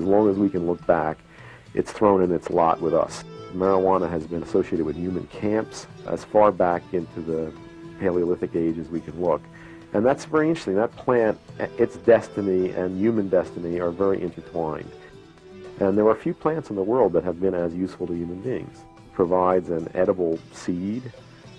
as long as we can look back, it's thrown in its lot with us. Marijuana has been associated with human camps as far back into the Paleolithic age as we can look. And that's very interesting. That plant, its destiny and human destiny are very intertwined. And there are a few plants in the world that have been as useful to human beings. It provides an edible seed,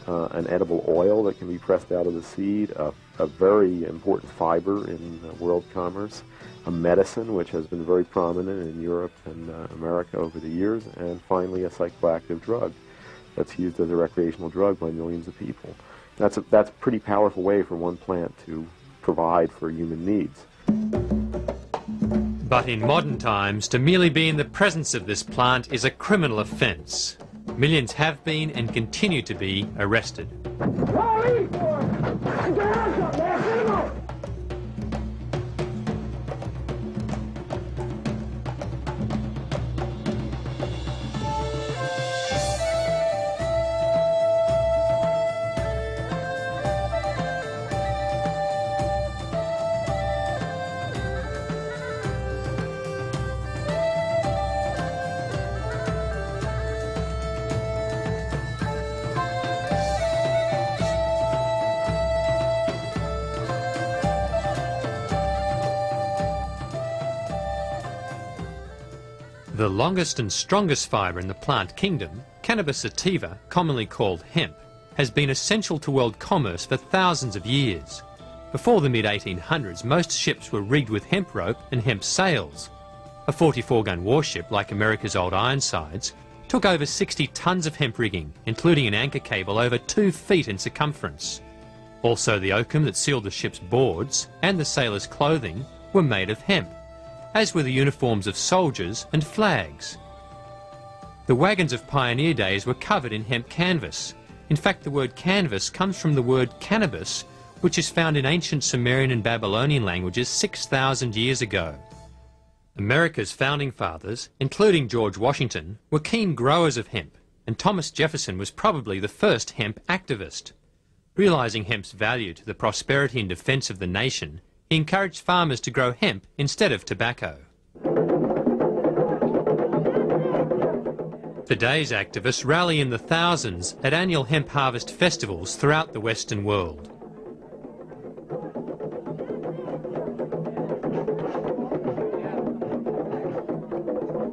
an edible oil that can be pressed out of the seed, a very important fiber in world commerce, a medicine which has been very prominent in Europe and America over the years, and finally a psychoactive drug that's used as a recreational drug by millions of people. That's a pretty powerful way for one plant to provide for human needs. But in modern times, to merely be in the presence of this plant is a criminal offence. Millions have been and continue to be arrested. The longest and strongest fibre in the plant kingdom, cannabis sativa, commonly called hemp, has been essential to world commerce for thousands of years. Before the mid-1800s, most ships were rigged with hemp rope and hemp sails. A 44-gun warship, like America's old Ironsides, took over 60 tons of hemp rigging, including an anchor cable over 2 feet in circumference. Also, the oakum that sealed the ship's boards and the sailors' clothing were made of hemp, as were the uniforms of soldiers and flags. The wagons of pioneer days were covered in hemp canvas. In fact, the word canvas comes from the word cannabis, which is found in ancient Sumerian and Babylonian languages 6,000 years ago. America's founding fathers, including George Washington, were keen growers of hemp, and Thomas Jefferson was probably the first hemp activist. Realising hemp's value to the prosperity and defence of the nation, he encouraged farmers to grow hemp instead of tobacco. Today's activists rally in the thousands at annual hemp harvest festivals throughout the Western world.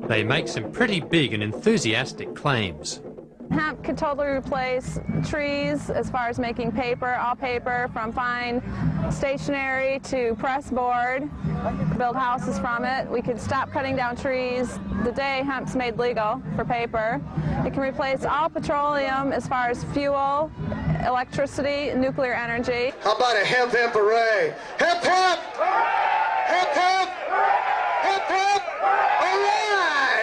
They make some pretty big and enthusiastic claims. Hemp could totally replace trees as far as making paper, all paper, from fine stationery to press board, build houses from it. We could stop cutting down trees the day hemp's made legal for paper. It can replace all petroleum as far as fuel, electricity, nuclear energy. How about a hemp hooray? Hemp hemp! Hemp hemp! Hemp hemp!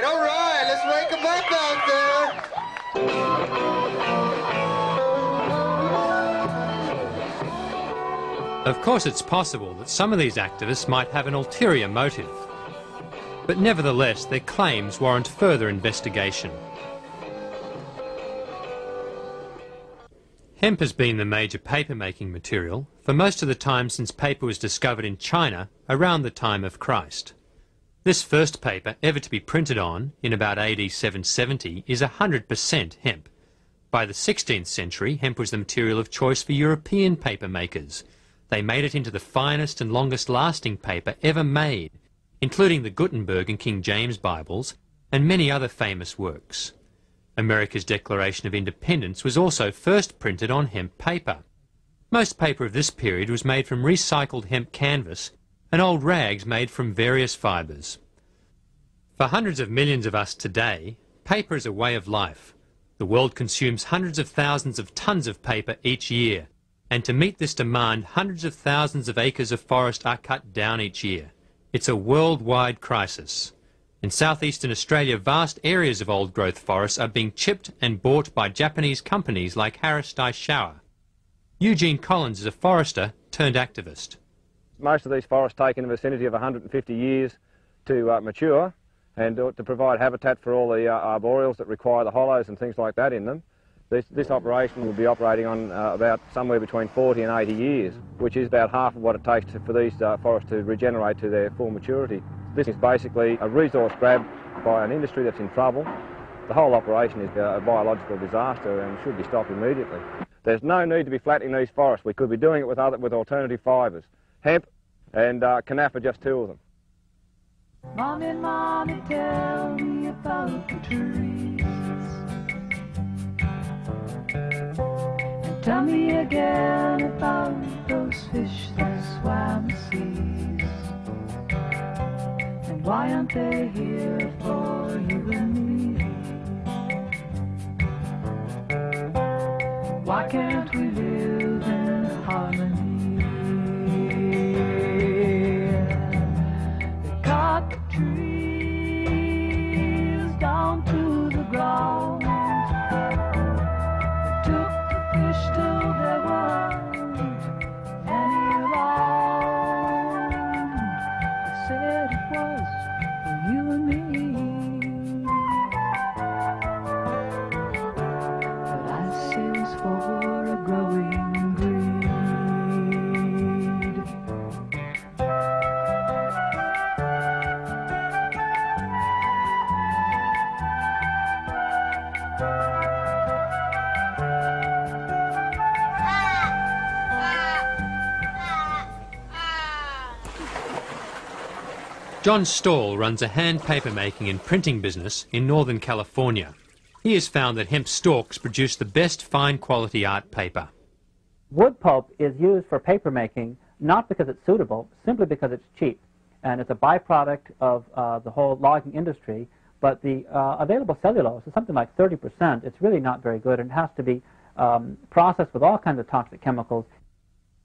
All right, let's wake them up out there. Of course, it's possible that some of these activists might have an ulterior motive, but nevertheless their claims warrant further investigation. Hemp has been the major paper-making material for most of the time since paper was discovered in China around the time of Christ. This first paper ever to be printed on, in about AD 770, is 100% hemp. By the 16th century, hemp was the material of choice for European paper makers. They made it into the finest and longest-lasting paper ever made, including the Gutenberg and King James Bibles, and many other famous works. America's Declaration of Independence was also first printed on hemp paper. Most paper of this period was made from recycled hemp canvas and old rags made from various fibres. For hundreds of millions of us today, paper is a way of life. The world consumes hundreds of thousands of tons of paper each year, and to meet this demand, hundreds of thousands of acres of forest are cut down each year. It's a worldwide crisis. In southeastern Australia, vast areas of old-growth forests are being chipped and bought by Japanese companies like Harris Daishowa. Eugene Collins is a forester turned activist. Most of these forests take in the vicinity of 150 years to mature and to provide habitat for all the arboreals that require the hollows and things like that in them. This operation will be operating on about somewhere between 40 and 80 years, which is about half of what it takes for these forests to regenerate to their full maturity. This is basically a resource grab by an industry that's in trouble. The whole operation is a biological disaster and should be stopped immediately. There's no need to be flattening these forests. We could be doing it with alternative fibres. Hemp and cannabis are just two of them. Mommy, Mommy, tell me about the trees. And tell me again about those fish that swam the seas. And why aren't they here for you and me? Why can't we live in harmony? They cut the trees down to the ground. They took the fish till there weren't any around. They said it was for you and me. For a growing greed. John Stall runs a hand paper making and printing business in Northern California. He has found that hemp stalks produce the best fine quality art paper. Wood pulp is used for paper making not because it's suitable, simply because it's cheap. And it's a byproduct of the whole logging industry. But the available cellulose is something like 30%. It's really not very good, and it has to be processed with all kinds of toxic chemicals.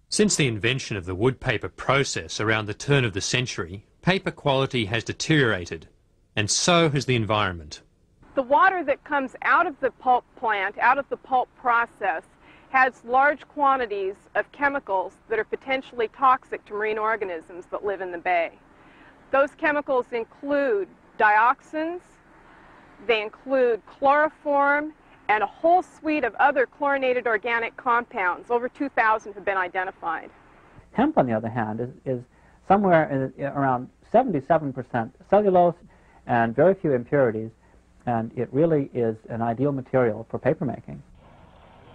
Since the invention of the wood paper process around the turn of the century, paper quality has deteriorated, and so has the environment. The water that comes out of the pulp plant, out of the pulp process, has large quantities of chemicals that are potentially toxic to marine organisms that live in the bay. Those chemicals include dioxins, they include chloroform, and a whole suite of other chlorinated organic compounds. Over 2,000 have been identified. Hemp, on the other hand, is somewhere around 77% cellulose and very few impurities. And it really is an ideal material for paper making.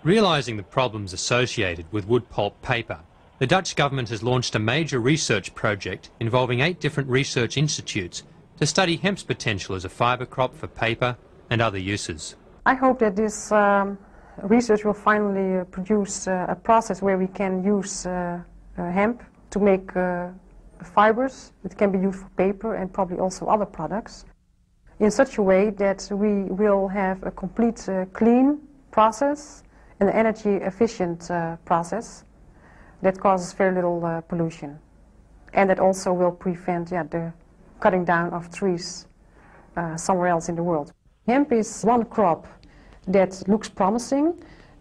Realising the problems associated with wood pulp paper, the Dutch government has launched a major research project involving 8 different research institutes to study hemp's potential as a fibre crop for paper and other uses. I hope that this research will finally produce a process where we can use hemp to make fibres that can be used for paper and probably also other products, in such a way that we will have a complete clean process, an energy-efficient process that causes very little pollution, and that also will prevent the cutting down of trees somewhere else in the world. Hemp is one crop that looks promising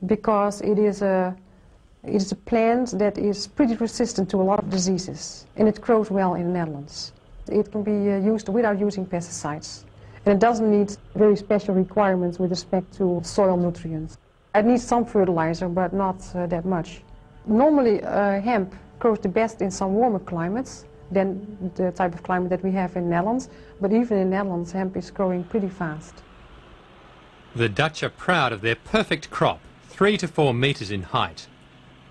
because it is a plant that is pretty resistant to a lot of diseases, and it grows well in the Netherlands. It can be used without using pesticides. And it doesn't need very special requirements with respect to soil nutrients. It needs some fertilizer, but not that much. Normally, hemp grows the best in some warmer climates than the type of climate that we have in the Netherlands. But even in the Netherlands, hemp is growing pretty fast. The Dutch are proud of their perfect crop, 3 to 4 metres in height.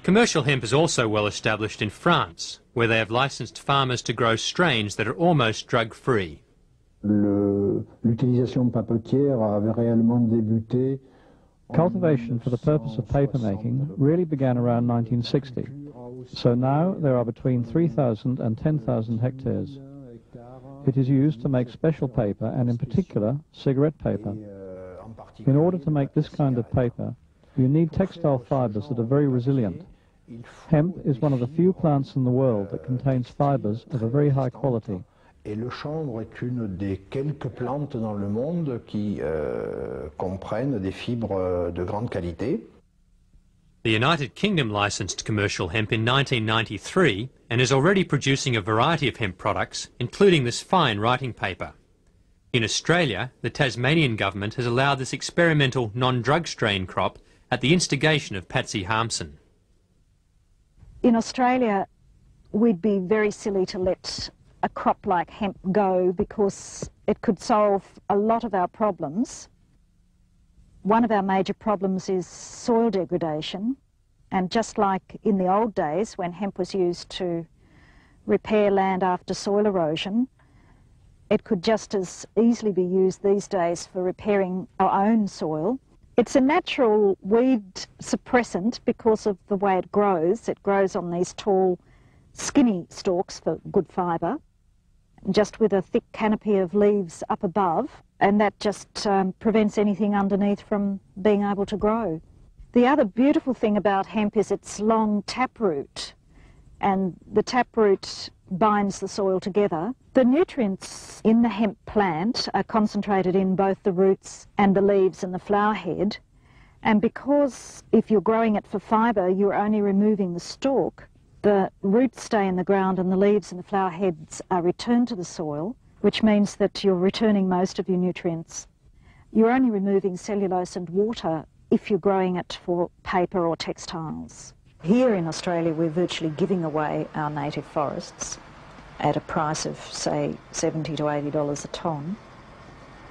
Commercial hemp is also well established in France, where they have licensed farmers to grow strains that are almost drug-free. L'utilisation papotière avait réellement débuté. Cultivation for the purpose of papermaking really began around 1960. So now there are between 3,000 and 10,000 hectares. It is used to make special paper, and in particular cigarette paper. In order to make this kind of paper, you need textile fibers that are very resilient. Hemp is one of the few plants in the world that contains fibers of a very high quality. Et le chanvre est une des quelques plantes dans le monde qui comprennent des fibres de grande qualité. The United Kingdom licensed commercial hemp in 1993 and is already producing a variety of hemp products, including this fine writing paper. In Australia, the Tasmanian government has allowed this experimental non-drug strain crop at the instigation of Patsy Harmson. In Australia, we'd be very silly to let a crop like hemp go because it could solve a lot of our problems. One of our major problems is soil degradation, and just like in the old days when hemp was used to repair land after soil erosion, it could just as easily be used these days for repairing our own soil. It's a natural weed suppressant because of the way it grows. It grows on these tall, skinny stalks for good fibre, just with a thick canopy of leaves up above, and that just prevents anything underneath from being able to grow. The other beautiful thing about hemp is its long taproot, and the taproot binds the soil together. The nutrients in the hemp plant are concentrated in both the roots and the leaves and the flower head, and because if you're growing it for fibre, you're only removing the stalk, the roots stay in the ground and the leaves and the flower heads are returned to the soil, which means that you're returning most of your nutrients. You're only removing cellulose and water if you're growing it for paper or textiles. Here in Australia, we're virtually giving away our native forests at a price of, say, $70 to $80 a tonne.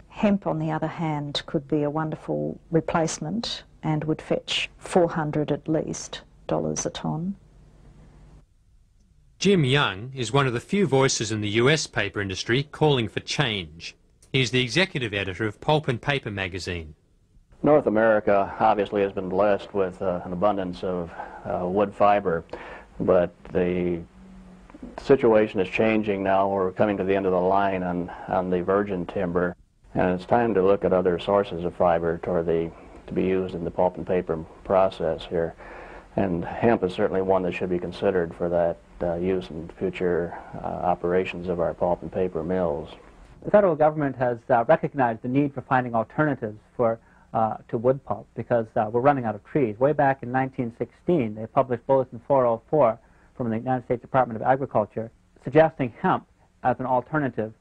Hemp, on the other hand, could be a wonderful replacement and would fetch $400 at least a tonne. Jim Young is one of the few voices in the US paper industry calling for change. He's the executive editor of Pulp and Paper magazine. North America obviously has been blessed with an abundance of wood fiber, but the situation is changing now. We're coming to the end of the line on the virgin timber, and it's time to look at other sources of fiber to be used in the pulp and paper process here. And hemp is certainly one that should be considered for that use in future operations of our pulp and paper mills. The federal government has recognized the need for finding alternatives to wood pulp because we're running out of trees. Way back in 1916, they published Bulletin 404 from the United States Department of Agriculture suggesting hemp as an alternative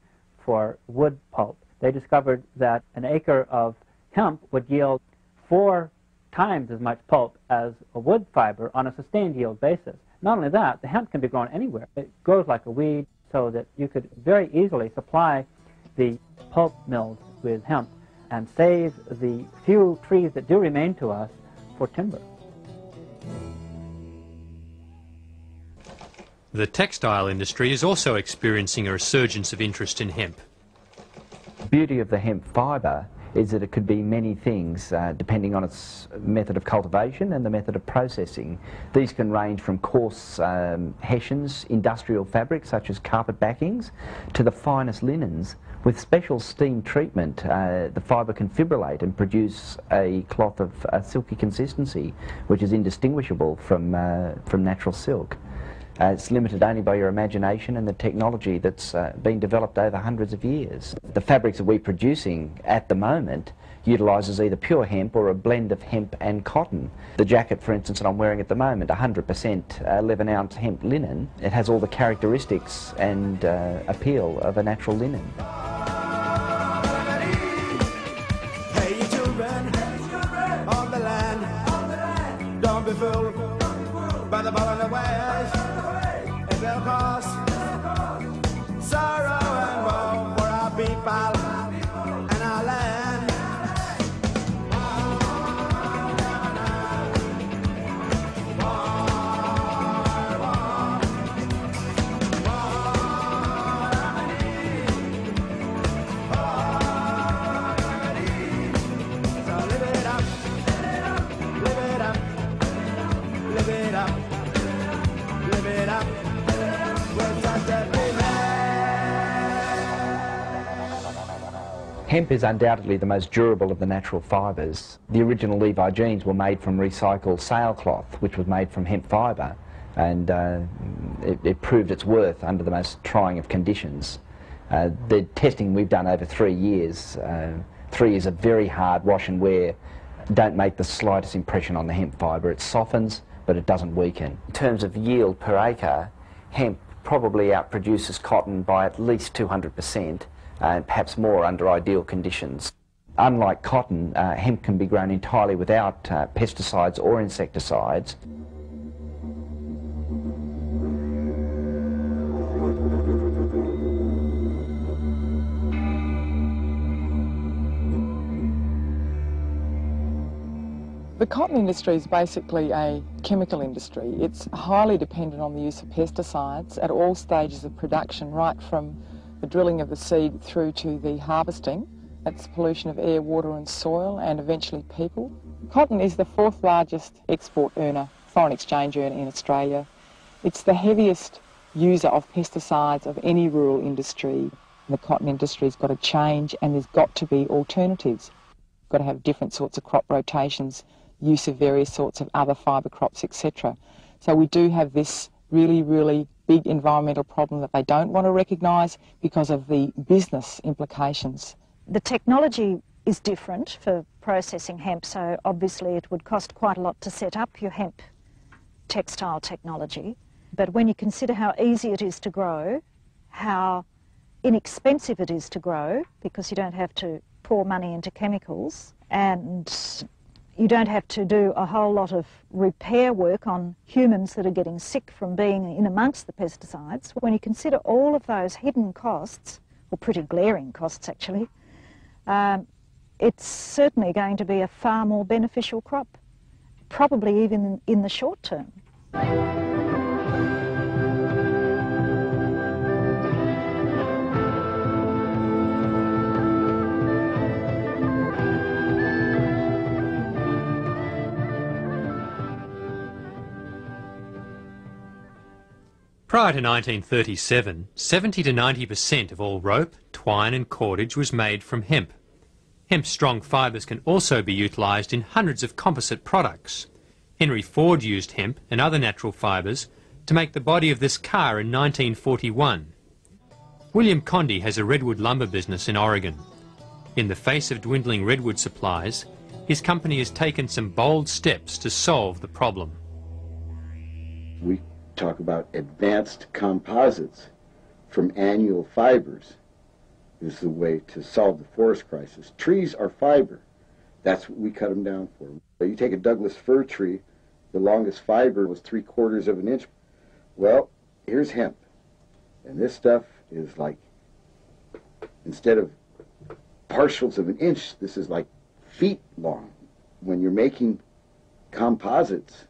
for wood pulp. They discovered that an acre of hemp would yield 4 times as much pulp as a wood fiber on a sustained yield basis. Not only that, the hemp can be grown anywhere. It grows like a weed, so that you could very easily supply the pulp mills with hemp and save the few trees that do remain to us for timber. The textile industry is also experiencing a resurgence of interest in hemp. The beauty of the hemp fibre is that it could be many things depending on its method of cultivation and the method of processing. These can range from coarse hessians, industrial fabrics such as carpet backings, to the finest linens. With special steam treatment, the fibre can fibrillate and produce a cloth of a silky consistency, which is indistinguishable from natural silk. It's limited only by your imagination and the technology that's been developed over hundreds of years. The fabrics that we're producing at the moment utilises either pure hemp or a blend of hemp and cotton. The jacket, for instance, that I'm wearing at the moment, 100% 11-ounce hemp linen. It has all the characteristics and appeal of a natural linen. Hey, you children of the land, don't be fooled by the ball and the wires. It will cause sorrow and woe for our people and our land. So live it up, live it up, live it up, live it up. Hemp is undoubtedly the most durable of the natural fibres. The original Levi jeans were made from recycled sailcloth, which was made from hemp fibre, and it proved its worth under the most trying of conditions. The testing we've done over 3 years, 3 years of very hard wash and wear, don't make the slightest impression on the hemp fibre. It softens, but it doesn't weaken. In terms of yield per acre, hemp probably outproduces cotton by at least 200%, and perhaps more under ideal conditions. Unlike cotton, hemp can be grown entirely without pesticides or insecticides. The cotton industry is basically a chemical industry. It's highly dependent on the use of pesticides at all stages of production, right from the drilling of the seed through to the harvesting. That's pollution of air, water and soil, and eventually people. Cotton is the fourth largest export earner, foreign exchange earner in Australia. It's the heaviest user of pesticides of any rural industry. The cotton industry's got to change, and there's got to be alternatives. Got to have different sorts of crop rotations, use of various sorts of other fibre crops, etc. So we do have this really, really big environmental problem that they don't want to recognise because of the business implications. The technology is different for processing hemp, so obviously it would cost quite a lot to set up your hemp textile technology. But when you consider how easy it is to grow, how inexpensive it is to grow, because you don't have to pour money into chemicals, and you don't have to do a whole lot of repair work on humans that are getting sick from being in amongst the pesticides. When you consider all of those hidden costs, or pretty glaring costs actually, it's certainly going to be a far more beneficial crop, probably even in the short term. Prior to 1937, 70 to 90% of all rope, twine and cordage was made from hemp. Hemp's strong fibres can also be utilised in hundreds of composite products. Henry Ford used hemp and other natural fibres to make the body of this car in 1941. William Condy has a redwood lumber business in Oregon. In the face of dwindling redwood supplies, his company has taken some bold steps to solve the problem. We talk about advanced composites from annual fibers is the way to solve the forest crisis. Trees are fiber. That's what we cut them down for. You take a Douglas fir tree, the longest fiber was 3/4 of an inch. Well, here's hemp. And this stuff is like, instead of partials of an inch, this is like feet long. When you're making composites,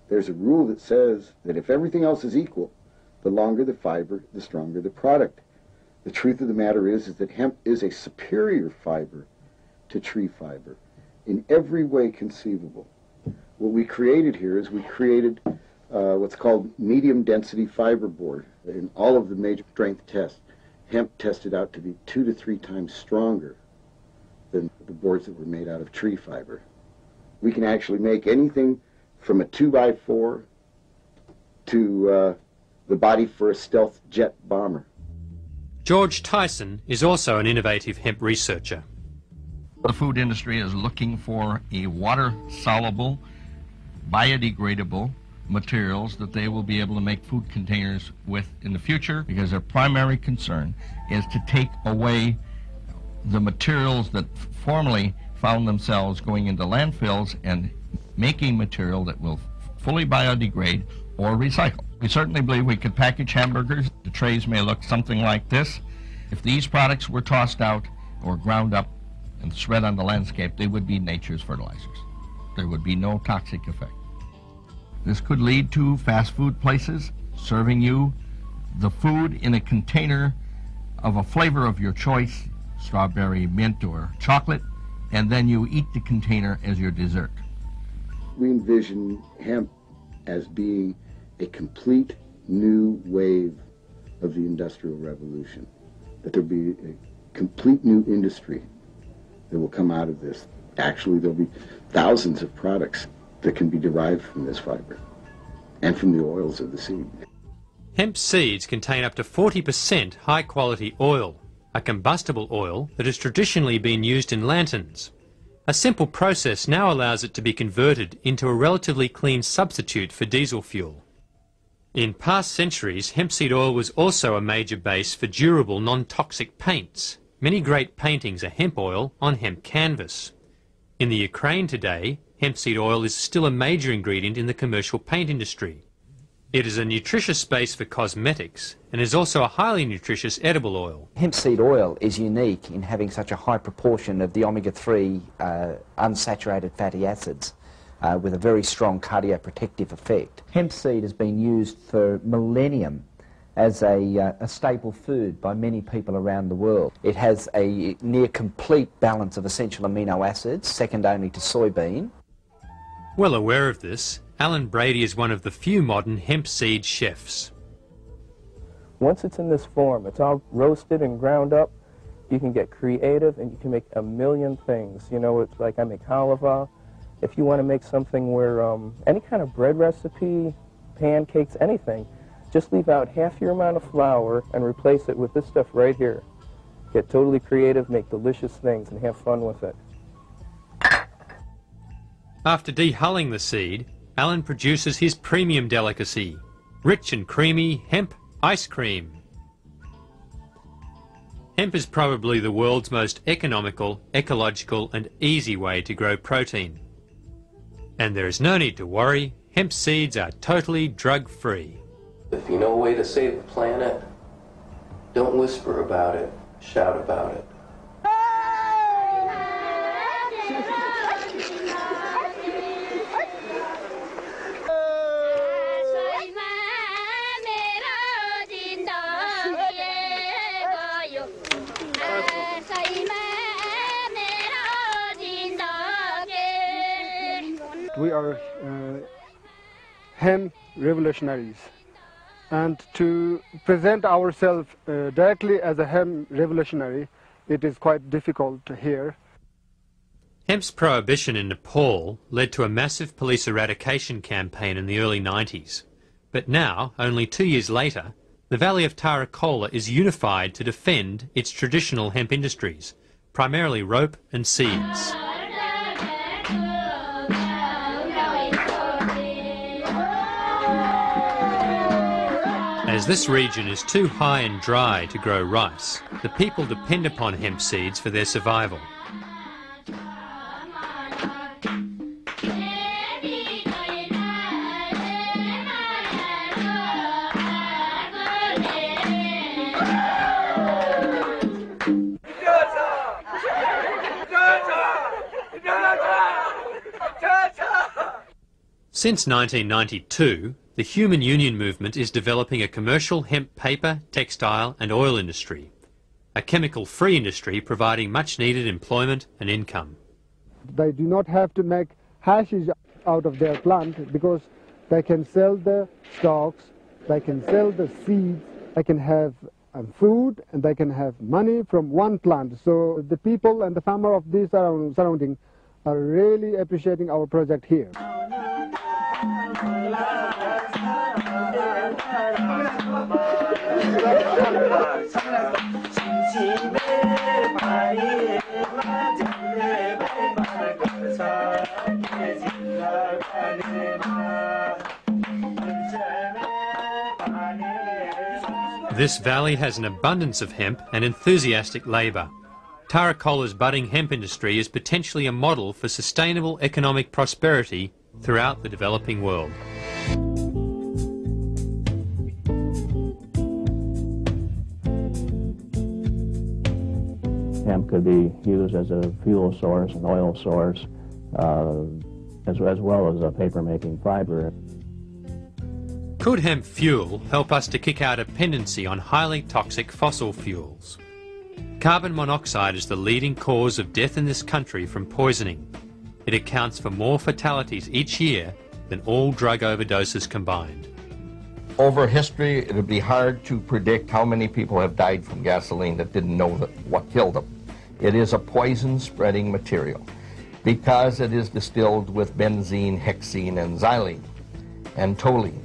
there's a rule that says that if everything else is equal, the longer the fiber, the stronger the product. The truth of the matter is that hemp is a superior fiber to tree fiber in every way conceivable. What we created here is we created what's called medium density fiber board. In all of the major strength tests, hemp tested out to be 2 to 3 times stronger than the boards that were made out of tree fiber. We can actually make anything from a 2x4 to the body for a stealth jet bomber. George Tyson is also an innovative hemp researcher. The food industry is looking for a water-soluble, biodegradable materials that they will be able to make food containers with in the future, because their primary concern is to take away the materials that formerly found themselves going into landfills and making material that will fully biodegrade or recycle. We certainly believe we could package hamburgers. The trays may look something like this. If these products were tossed out or ground up and spread on the landscape, they would be nature's fertilizers. There would be no toxic effect. This could lead to fast food places serving you the food in a container of a flavor of your choice, strawberry, mint, or chocolate, and then you eat the container as your dessert. We envision hemp as being a complete new wave of the Industrial Revolution, that there'll be a complete new industry that will come out of this. Actually, there'll be thousands of products that can be derived from this fiber and from the oils of the seed. Hemp seeds contain up to 40% high-quality oil, a combustible oil that has traditionally been used in lanterns. A simple process now allows it to be converted into a relatively clean substitute for diesel fuel. In past centuries, hemp seed oil was also a major base for durable, non-toxic paints. Many great paintings are hemp oil on hemp canvas. In the Ukraine today, hemp seed oil is still a major ingredient in the commercial paint industry. It is a nutritious base for cosmetics and is also a highly nutritious edible oil. Hemp seed oil is unique in having such a high proportion of the omega-3 unsaturated fatty acids. with a very strong cardioprotective effect. Hemp seed has been used for millennium as a staple food by many people around the world. It has a near complete balance of essential amino acids, second only to soybean. Well aware of this, Alan Brady is one of the few modern hemp seed chefs. Once it's in this form, it's all roasted and ground up, you can get creative and you can make a million things. You know, it's like I make halva. If you want to make something where any kind of bread recipe, pancakes, anything, just leave out half your amount of flour and replace it with this stuff right here. Get totally creative, make delicious things, and have fun with it. After dehulling the seed, Alan produces his premium delicacy, rich and creamy hemp ice cream. Hemp is probably the world's most economical, ecological and easy way to grow protein. And there is no need to worry, hemp seeds are totally drug-free. If you know a way to save the planet, don't whisper about it, shout about it. We are hemp revolutionaries, and to present ourselves directly as a hemp revolutionary, it is quite difficult here. Hemp's prohibition in Nepal led to a massive police eradication campaign in the early 90s. But now, only 2 years later, the Valley of Tarakola is unified to defend its traditional hemp industries, primarily rope and seeds. As this region is too high and dry to grow rice, the people depend upon hemp seeds for their survival. Since 1992, the Human Union movement is developing a commercial hemp paper, textile and oil industry, a chemical-free industry providing much-needed employment and income. They do not have to make hashish out of their plant because they can sell the stalks, they can sell the seeds, they can have food and they can have money from one plant. So the people and the farmer of these surroundings are really appreciating our project here. This valley has an abundance of hemp and enthusiastic labour. Tarakola's budding hemp industry is potentially a model for sustainable economic prosperity throughout the developing world. Hemp could be used as a fuel source, an oil source, as well as a paper-making fiber. Could hemp fuel help us to kick our dependency on highly toxic fossil fuels? Carbon monoxide is the leading cause of death in this country from poisoning. It accounts for more fatalities each year than all drug overdoses combined. Over history, it would be hard to predict how many people have died from gasoline that didn't know what killed them. It is a poison-spreading material because it is distilled with benzene, hexene, and xylene, and toluene.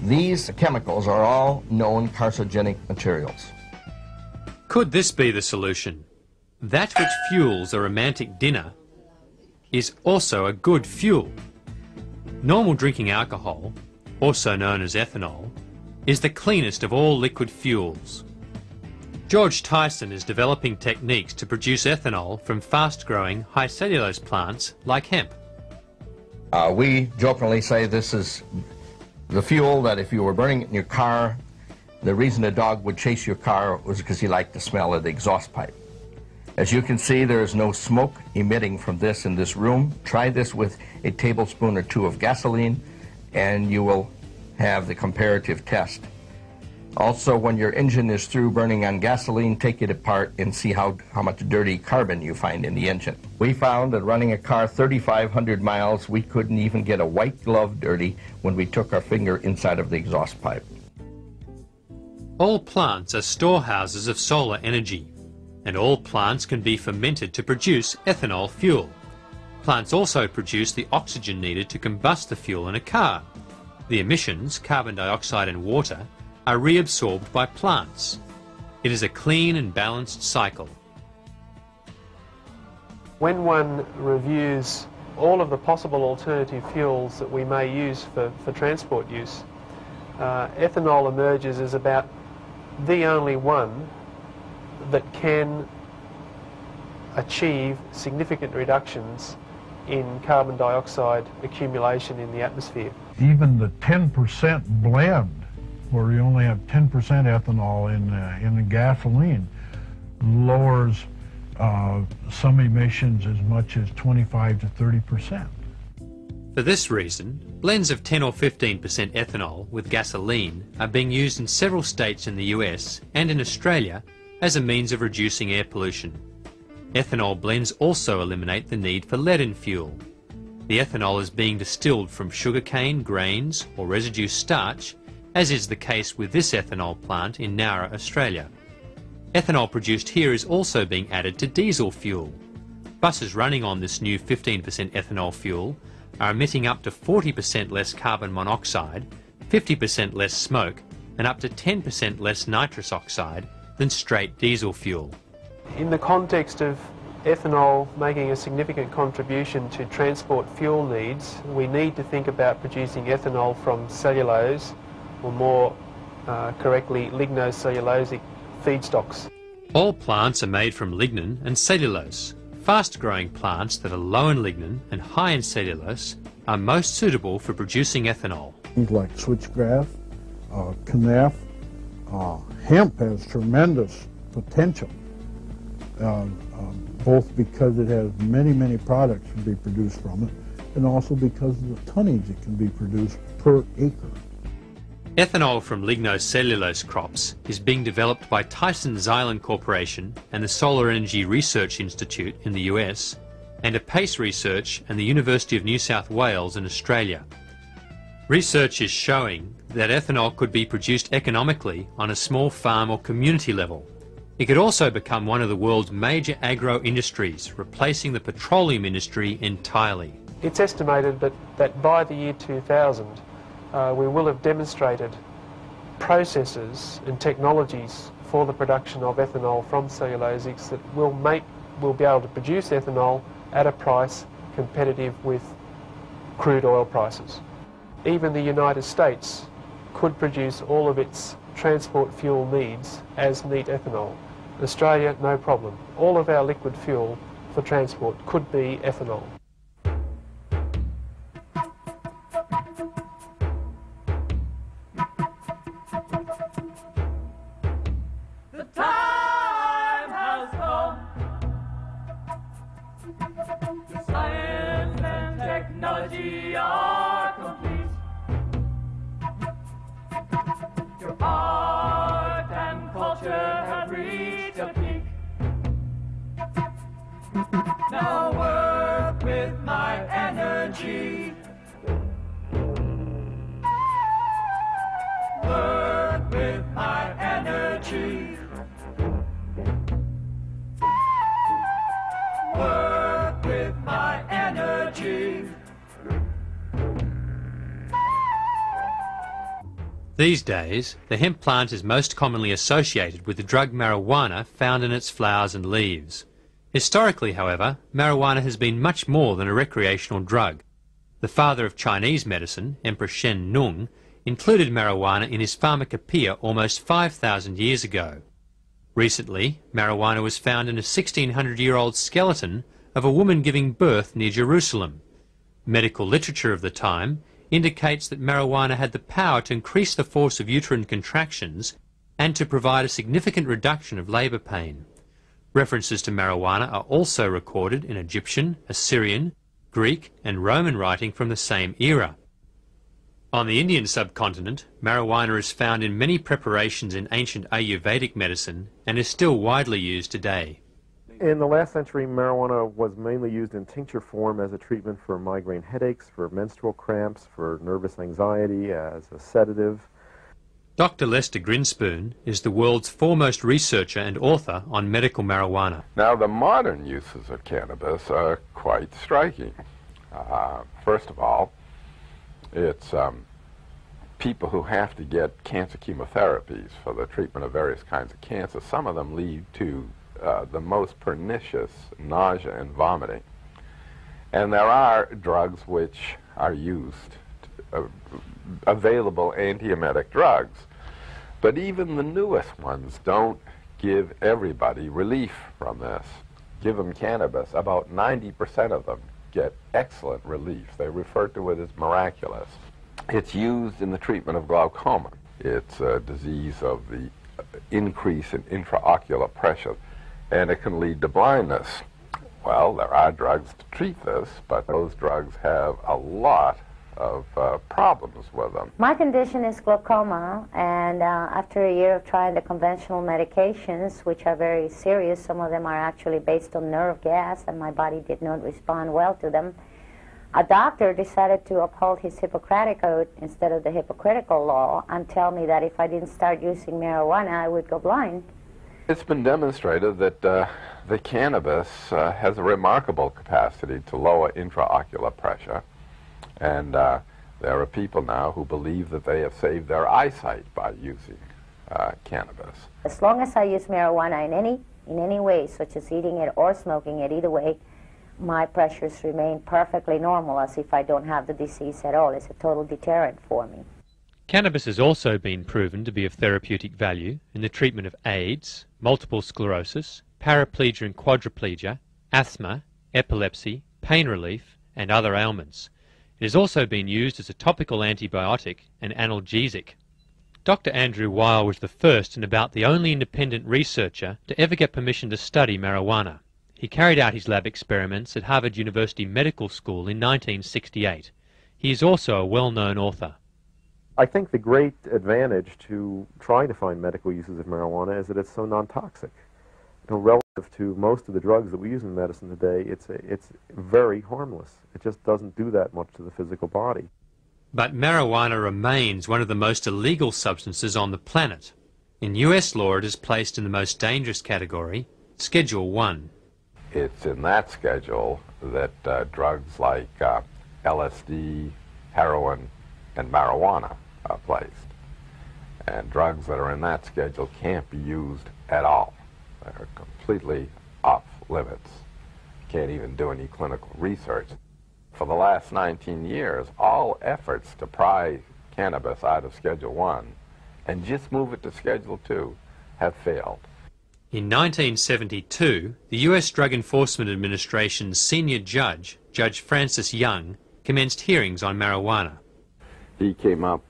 These chemicals are all known carcinogenic materials. Could this be the solution? That which fuels a romantic dinner is also a good fuel. Normal drinking alcohol, also known as ethanol, is the cleanest of all liquid fuels. George Tyson is developing techniques to produce ethanol from fast-growing, high cellulose plants like hemp. We jokingly say this is the fuel that if you were burning it in your car, the reason a dog would chase your car was because he liked the smell of the exhaust pipe. As you can see, there is no smoke emitting from this in this room. Try this with a tablespoon or two of gasoline, and you will have the comparative test. Also, when your engine is through burning on gasoline, take it apart and see how much dirty carbon you find in the engine. We found that running a car 3,500 miles, we couldn't even get a white glove dirty when we took our finger inside of the exhaust pipe. All plants are storehouses of solar energy, and all plants can be fermented to produce ethanol fuel. Plants also produce the oxygen needed to combust the fuel in a car. The emissions, carbon dioxide and water, are reabsorbed by plants. It is a clean and balanced cycle. When one reviews all of the possible alternative fuels that we may use for transport use, ethanol emerges as about the only one that can achieve significant reductions in carbon dioxide accumulation in the atmosphere. Even the 10% blend, where you only have 10% ethanol in the gasoline, lowers some emissions as much as 25 to 30%. For this reason, blends of 10 or 15% ethanol with gasoline are being used in several states in the US and in Australia as a means of reducing air pollution. Ethanol blends also eliminate the need for lead in fuel. The ethanol is being distilled from sugarcane, grains or residue starch, as is the case with this ethanol plant in Nowra, Australia. Ethanol produced here is also being added to diesel fuel. Buses running on this new 15% ethanol fuel are emitting up to 40% less carbon monoxide, 50% less smoke, and up to 10% less nitrous oxide than straight diesel fuel. In the context of ethanol making a significant contribution to transport fuel needs, we need to think about producing ethanol from cellulose, or more correctly, lignocellulosic feedstocks. All plants are made from lignin and cellulose. Fast-growing plants that are low in lignin and high in cellulose are most suitable for producing ethanol. Things like switchgrass, canaf, hemp has tremendous potential, both because it has many products to be produced from it, and also because of the tonnage that can be produced per acre. Ethanol from lignocellulose crops is being developed by Tyson Xylem Corporation and the Solar Energy Research Institute in the US, and APACE Research and the University of New South Wales in Australia. Research is showing that ethanol could be produced economically on a small farm or community level. It could also become one of the world's major agro-industries, replacing the petroleum industry entirely. It's estimated that by the year 2000, we will have demonstrated processes and technologies for the production of ethanol from cellulosics that will be able to produce ethanol at a price competitive with crude oil prices. Even the United States could produce all of its transport fuel needs as neat ethanol. Australia, no problem. All of our liquid fuel for transport could be ethanol. Technology are complete. Your art and culture have reached a peak. Now work with my energy. Work with my energy. Work with my energy. These days, the hemp plant is most commonly associated with the drug marijuana found in its flowers and leaves. Historically, however, marijuana has been much more than a recreational drug. The father of Chinese medicine, Emperor Shen Nung, included marijuana in his pharmacopoeia almost 5,000 years ago. Recently, marijuana was found in a 1,600-year-old skeleton of a woman giving birth near Jerusalem. Medical literature of the time indicates that marijuana had the power to increase the force of uterine contractions and to provide a significant reduction of labour pain. References to marijuana are also recorded in Egyptian, Assyrian, Greek and Roman writing from the same era. On the Indian subcontinent, marijuana is found in many preparations in ancient Ayurvedic medicine and is still widely used today. In the last century, marijuana was mainly used in tincture form as a treatment for migraine headaches, for menstrual cramps, for nervous anxiety, as a sedative. Dr. Lester Grinspoon is the world's foremost researcher and author on medical marijuana. Now, the modern uses of cannabis are quite striking. First of all, it's people who have to get cancer chemotherapies for the treatment of various kinds of cancer. Some of them lead to the most pernicious nausea and vomiting. And there are drugs which are used, available antiemetic drugs. But even the newest ones don't give everybody relief from this. Give them cannabis, about 90% of them get excellent relief. They refer to it as miraculous. It's used in the treatment of glaucoma. It's a disease of the increase in intraocular pressure, and it can lead to blindness. Well, there are drugs to treat this, but those drugs have a lot of problems with them. My condition is glaucoma, and after a year of trying the conventional medications, which are very serious, some of them are actually based on nerve gas, and my body did not respond well to them, a doctor decided to uphold his Hippocratic oath instead of the hypocritical law and tell me that if I didn't start using marijuana, I would go blind. It's been demonstrated that the cannabis has a remarkable capacity to lower intraocular pressure. And there are people now who believe that they have saved their eyesight by using cannabis. As long as I use marijuana in any way, such as eating it or smoking it, either way, my pressures remain perfectly normal, as if I don't have the disease at all. It's a total deterrent for me. Cannabis has also been proven to be of therapeutic value in the treatment of AIDS, multiple sclerosis, paraplegia and quadriplegia, asthma, epilepsy, pain relief, and other ailments. It has also been used as a topical antibiotic and analgesic. Dr. Andrew Weil was the first and about the only independent researcher to ever get permission to study marijuana. He carried out his lab experiments at Harvard University Medical School in 1968. He is also a well-known author. I think the great advantage to trying to find medical uses of marijuana is that it's so non-toxic. Relative to most of the drugs that we use in medicine today, it's very harmless. It just doesn't do that much to the physical body. But marijuana remains one of the most illegal substances on the planet. In US law, it is placed in the most dangerous category, Schedule 1. It's in that schedule that drugs like LSD, heroin, and marijuana are placed. And drugs that are in that schedule can't be used at all. They're completely off limits. Can't even do any clinical research. For the last 19 years, all efforts to pry cannabis out of Schedule 1 and just move it to Schedule 2 have failed. In 1972, the US Drug Enforcement Administration's senior judge, Judge Francis Young, commenced hearings on marijuana. He came up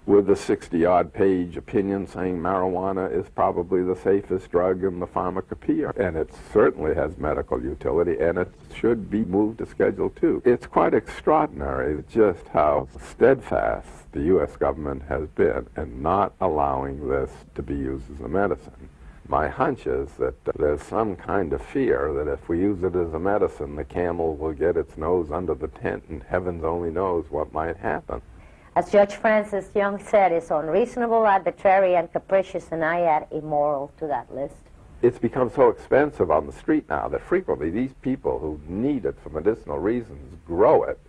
with a 60-odd page opinion saying marijuana is probably the safest drug in the pharmacopoeia, and it certainly has medical utility, and it should be moved to Schedule 2. It's quite extraordinary just how steadfast the U.S. government has been in not allowing this to be used as a medicine. My hunch is that there's some kind of fear that if we use it as a medicine, the camel will get its nose under the tent, and heavens only knows what might happen. As Judge Francis Young said, it's unreasonable, arbitrary, and capricious, and I add immoral to that list. It's become so expensive on the street now that frequently these people who need it for medicinal reasons grow it,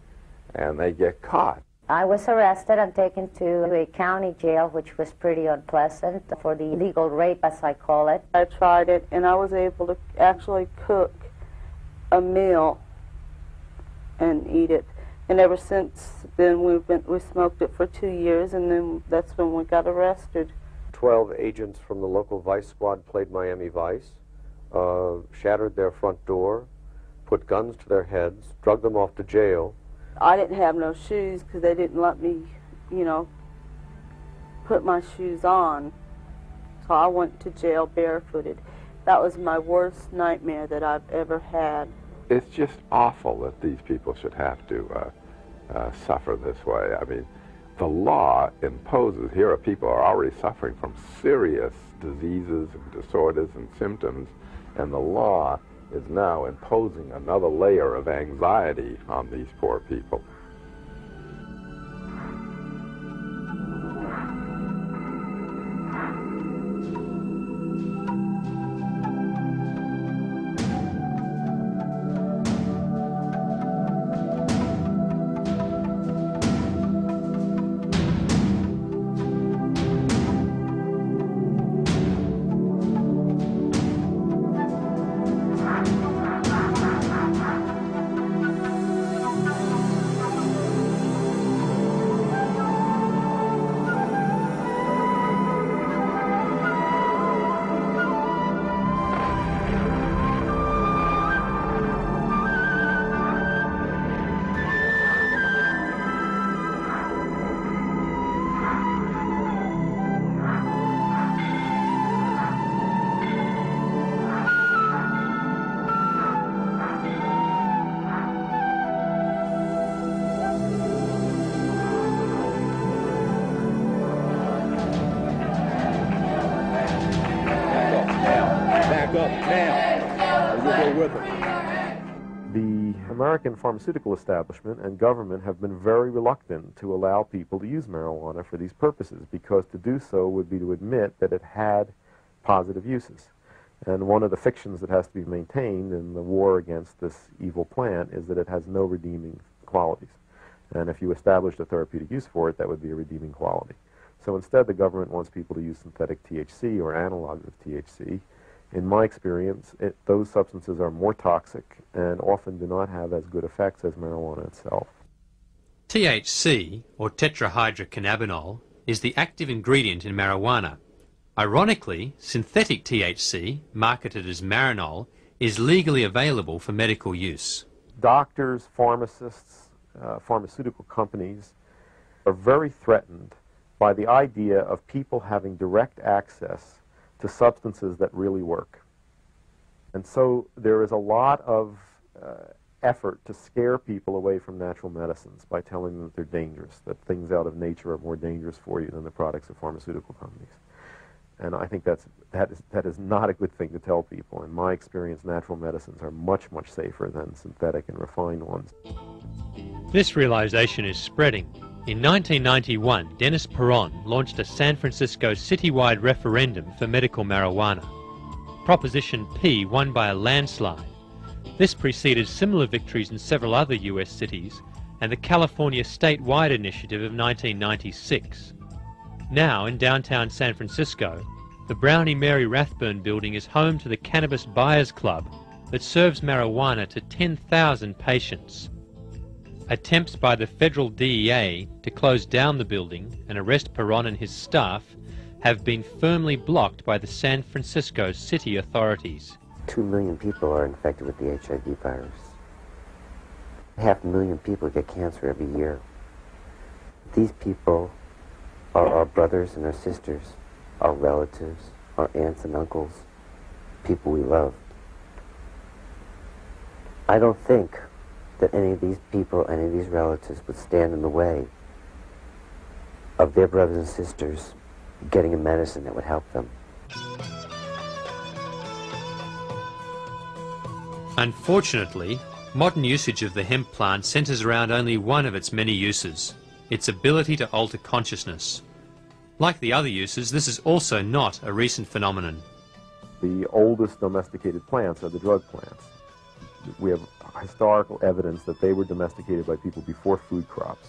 and they get caught. I was arrested and taken to a county jail, which was pretty unpleasant, for the illegal rape, as I call it. I tried it, and I was able to actually cook a meal and eat it. And ever since then, we smoked it for 2 years, and then that's when we got arrested. 12 agents from the local vice squad played Miami Vice, shattered their front door, put guns to their heads, drugged them off to jail. I didn't have no shoes because they didn't let me, put my shoes on. So I went to jail barefooted. That was my worst nightmare that I've ever had. It's just awful that these people should have to suffer this way. I mean, the law imposes, here are people who are already suffering from serious diseases and disorders and symptoms, and the law is now imposing another layer of anxiety on these poor people. The American pharmaceutical establishment and government have been very reluctant to allow people to use marijuana for these purposes, because to do so would be to admit that it had positive uses. And one of the fictions that has to be maintained in the war against this evil plant is that it has no redeeming qualities. And if you established a therapeutic use for it, that would be a redeeming quality. So instead, the government wants people to use synthetic THC or analogs of THC. In my experience, those substances are more toxic and often do not have as good effects as marijuana itself. THC, or tetrahydrocannabinol, is the active ingredient in marijuana. Ironically, synthetic THC, marketed as Marinol, is legally available for medical use. Doctors, pharmacists, pharmaceutical companies are very threatened by the idea of people having direct access to substances that really work. And so there is a lot of effort to scare people away from natural medicines by telling them that they're dangerous, that things out of nature are more dangerous for you than the products of pharmaceutical companies. And I think that is not a good thing to tell people. In my experience, natural medicines are much, much safer than synthetic and refined ones. This realization is spreading. In 1991, Dennis Perron launched a San Francisco citywide referendum for medical marijuana. Proposition P won by a landslide. This preceded similar victories in several other US cities and the California statewide initiative of 1996. Now, in downtown San Francisco, the Brownie Mary Rathbun building is home to the Cannabis Buyers Club that serves marijuana to 10,000 patients. Attempts by the federal DEA to close down the building and arrest Perron and his staff have been firmly blocked by the San Francisco city authorities. 2 million people are infected with the HIV virus. 500,000 people get cancer every year. These people are our brothers and our sisters, our relatives, our aunts and uncles, people we love. I don't think that any of these people, any of these relatives would stand in the way of their brothers and sisters getting a medicine that would help them. Unfortunately, modern usage of the hemp plant centers around only one of its many uses, its ability to alter consciousness. Like the other uses, this is also not a recent phenomenon. The oldest domesticated plants are the drug plants. We have historical evidence that they were domesticated by people before food crops.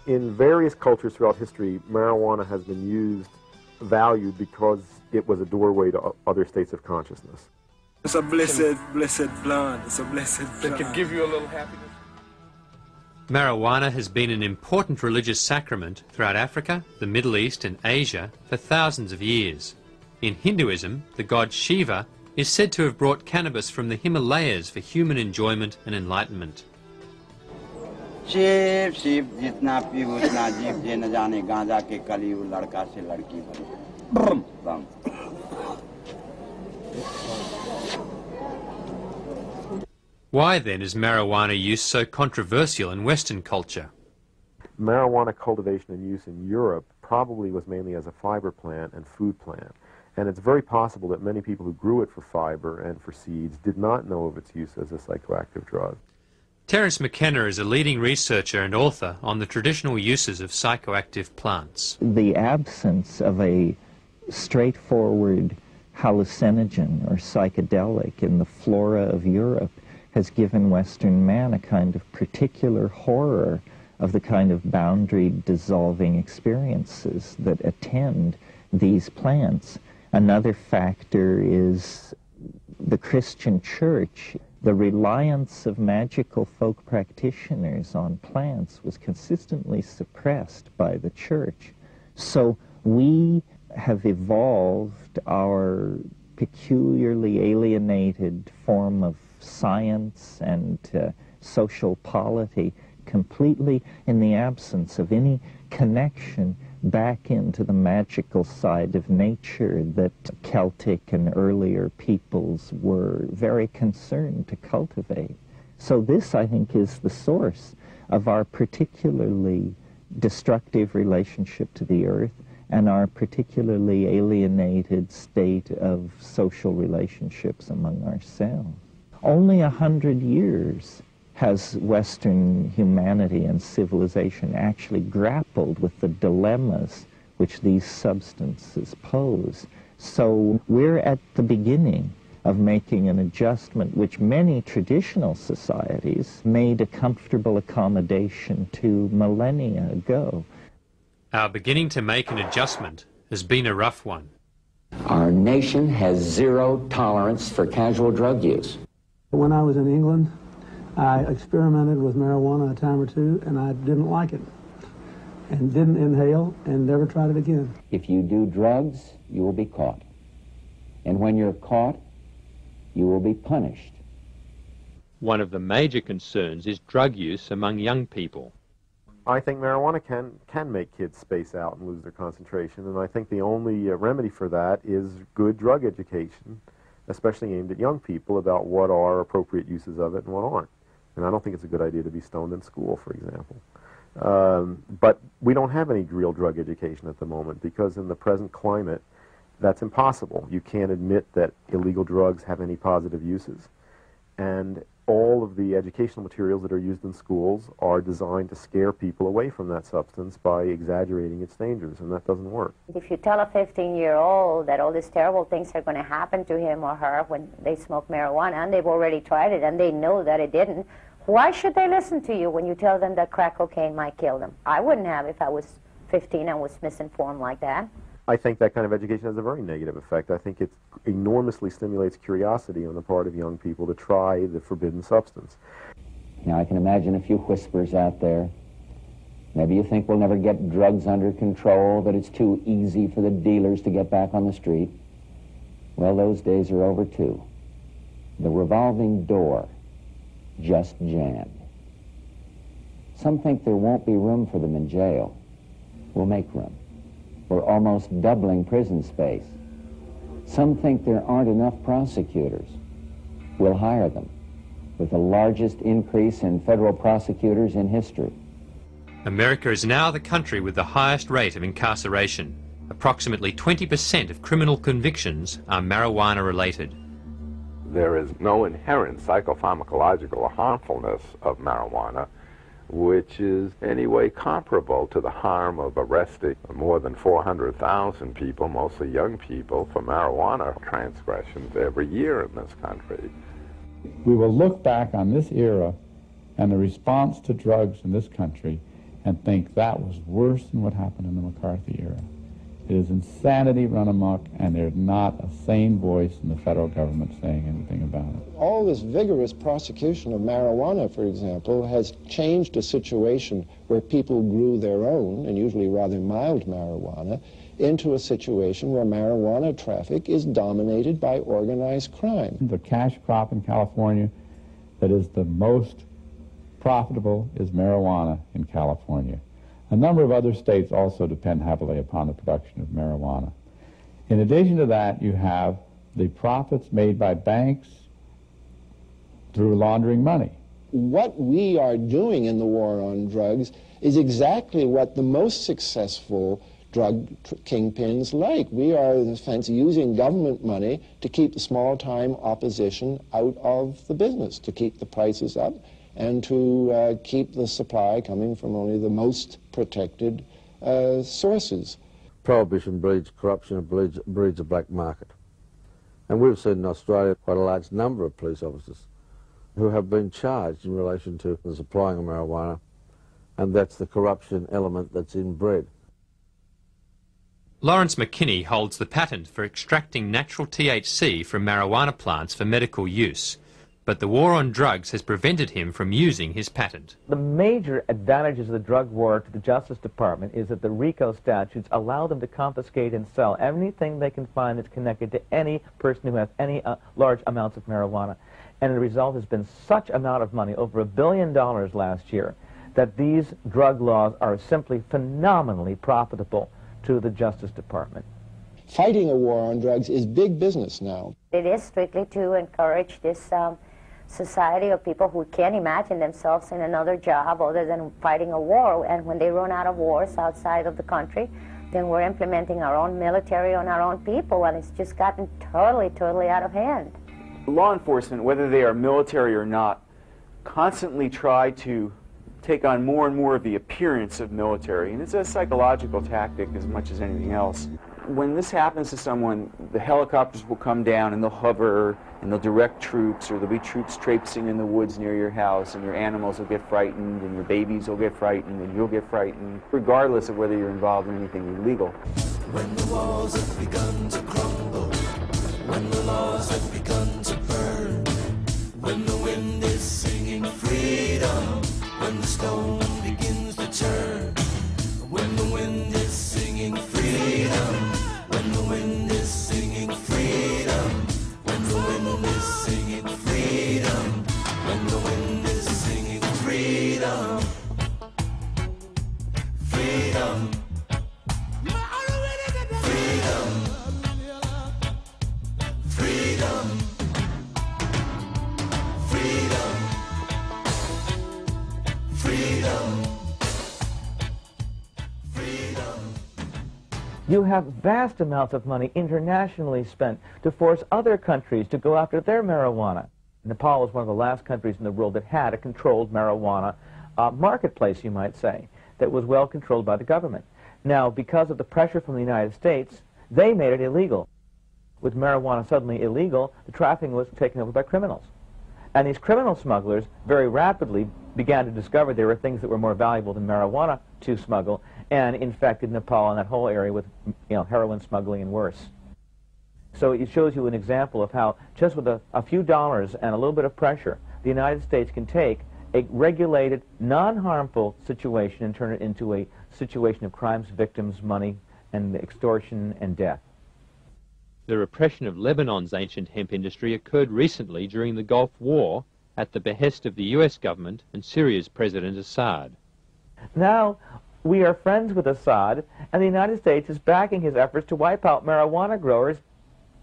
In various cultures throughout history, marijuana has been used, valued, because it was a doorway to other states of consciousness. It's a blessed plant. It's a blessed plant. It can give you a little happiness. Marijuana has been an important religious sacrament throughout Africa, the Middle East and Asia for thousands of years. In Hinduism, the god Shiva is said to have brought cannabis from the Himalayas for human enjoyment and enlightenment. Shiv Shiv जितना P उतना जीव जे न जाने गांजा के कलियुग लड़का से लड़की बने Why then is marijuana use so controversial in Western culture? Marijuana cultivation and use in Europe probably was mainly as a fiber plant and food plant. And it's very possible that many people who grew it for fiber and for seeds did not know of its use as a psychoactive drug. Terence McKenna is a leading researcher and author on the traditional uses of psychoactive plants. The absence of a straightforward hallucinogen or psychedelic in the flora of Europe has given Western man a kind of particular horror of the kind of boundary dissolving experiences that attend these plants. Another factor is the Christian church. The reliance of magical folk practitioners on plants was consistently suppressed by the church. So we have evolved our peculiarly alienated form of science and social polity completely in the absence of any connection back into the magical side of nature that Celtic and earlier peoples were very concerned to cultivate. So this, I think, is the source of our particularly destructive relationship to the earth and our particularly alienated state of social relationships among ourselves. Only 100 years has Western humanity and civilization actually grappled with the dilemmas which these substances pose. So we're at the beginning of making an adjustment which many traditional societies made a comfortable accommodation to millennia ago. Our beginning to make an adjustment has been a rough one. Our nation has zero tolerance for casual drug use. When I was in England, I experimented with marijuana a time or two, and I didn't like it, and didn't inhale, and never tried it again. If you do drugs, you will be caught. And when you're caught, you will be punished. One of the major concerns is drug use among young people. I think marijuana can make kids space out and lose their concentration, and I think the only remedy for that is good drug education, especially aimed at young people, about what are appropriate uses of it and what aren't. And I don't think it's a good idea to be stoned in school, for example. But we don't have any real drug education at the moment because in the present climate, that's impossible. You can't admit that illegal drugs have any positive uses. And all of the educational materials that are used in schools are designed to scare people away from that substance by exaggerating its dangers, and that doesn't work. If you tell a 15-year-old that all these terrible things are going to happen to him or her when they smoke marijuana, and they've already tried it and they know that it didn't, why should they listen to you when you tell them that crack cocaine might kill them? I wouldn't have if I was 15 and was misinformed like that. I think that kind of education has a very negative effect. I think it enormously stimulates curiosity on the part of young people to try the forbidden substance. Now, I can imagine a few whispers out there. Maybe you think we'll never get drugs under control, that it's too easy for the dealers to get back on the street. Well, those days are over, too. The revolving door just jammed. Some think there won't be room for them in jail. We'll make room. We're almost doubling prison space. Some think there aren't enough prosecutors. We'll hire them, with the largest increase in federal prosecutors in history. America is now the country with the highest rate of incarceration. Approximately 20% of criminal convictions are marijuana related. There is no inherent psychopharmacological harmfulness of marijuana, which is anyway comparable to the harm of arresting more than 400,000 people, mostly young people, for marijuana transgressions every year in this country. We will look back on this era and the response to drugs in this country and think that was worse than what happened in the McCarthy era. It is insanity run amok, and there's not a sane voice in the federal government saying anything about it. All this vigorous prosecution of marijuana, for example, has changed a situation where people grew their own, and usually rather mild marijuana, into a situation where marijuana traffic is dominated by organized crime. The cash crop in California that is the most profitable is marijuana in California. A number of other states also depend heavily upon the production of marijuana. In addition to that, you have the profits made by banks, through laundering money. What we are doing in the war on drugs is exactly what the most successful drug kingpins like. We are, in a sense, using government money to keep the small-time opposition out of the business, to keep the prices up, and to keep the supply coming from only the most protected sources. Prohibition breeds corruption and breeds a black market. And we've seen in Australia quite a large number of police officers who have been charged in relation to the supplying of marijuana, and that's the corruption element that's inbred. Lawrence McKinney holds the patent for extracting natural THC from marijuana plants for medical use, but the war on drugs has prevented him from using his patent. The major advantages of the drug war to the Justice Department is that the RICO statutes allow them to confiscate and sell anything they can find that's connected to any person who has any large amounts of marijuana. And the result has been such amount of money, over $1 billion last year, that these drug laws are simply phenomenally profitable to the Justice Department. Fighting a war on drugs is big business now. It is strictly to encourage this society of people who can't imagine themselves in another job other than fighting a war, and when they run out of wars outside of the country, then we're implementing our own military on our own people, and it's just gotten totally out of hand. Law enforcement, whether they are military or not, constantly try to take on more and more of the appearance of military, and it's a psychological tactic as much as anything else. When this happens to someone, the helicopters will come down and they'll hover and they'll direct troops, or there'll be troops traipsing in the woods near your house, and your animals will get frightened, and your babies will get frightened, and you'll get frightened, regardless of whether you're involved in anything illegal. When the walls have begun to crumble, when the laws have begun to burn, when the wind is singing freedom, when the stone begins to turn, when the wind is singing freedom, when the wind is singing freedom, when the wind is singing freedom, when the wind is singing freedom, freedom. You have vast amounts of money internationally spent to force other countries to go after their marijuana. Nepal was one of the last countries in the world that had a controlled marijuana marketplace, you might say, that was well controlled by the government. Now, because of the pressure from the United States, they made it illegal. With marijuana suddenly illegal, the trafficking was taken over by criminals. And these criminal smugglers very rapidly began to discover there were things that were more valuable than marijuana to smuggle, and infected Nepal and that whole area with heroin smuggling and worse. So it shows you an example of how just with a few dollars and a little bit of pressure, the United States can take a regulated, non-harmful situation and turn it into a situation of crimes, victims, money, and extortion and death. The repression of Lebanon's ancient hemp industry occurred recently during the Gulf War at the behest of the US government and Syria's President Assad. Now, we are friends with Assad, and the United States is backing his efforts to wipe out marijuana growers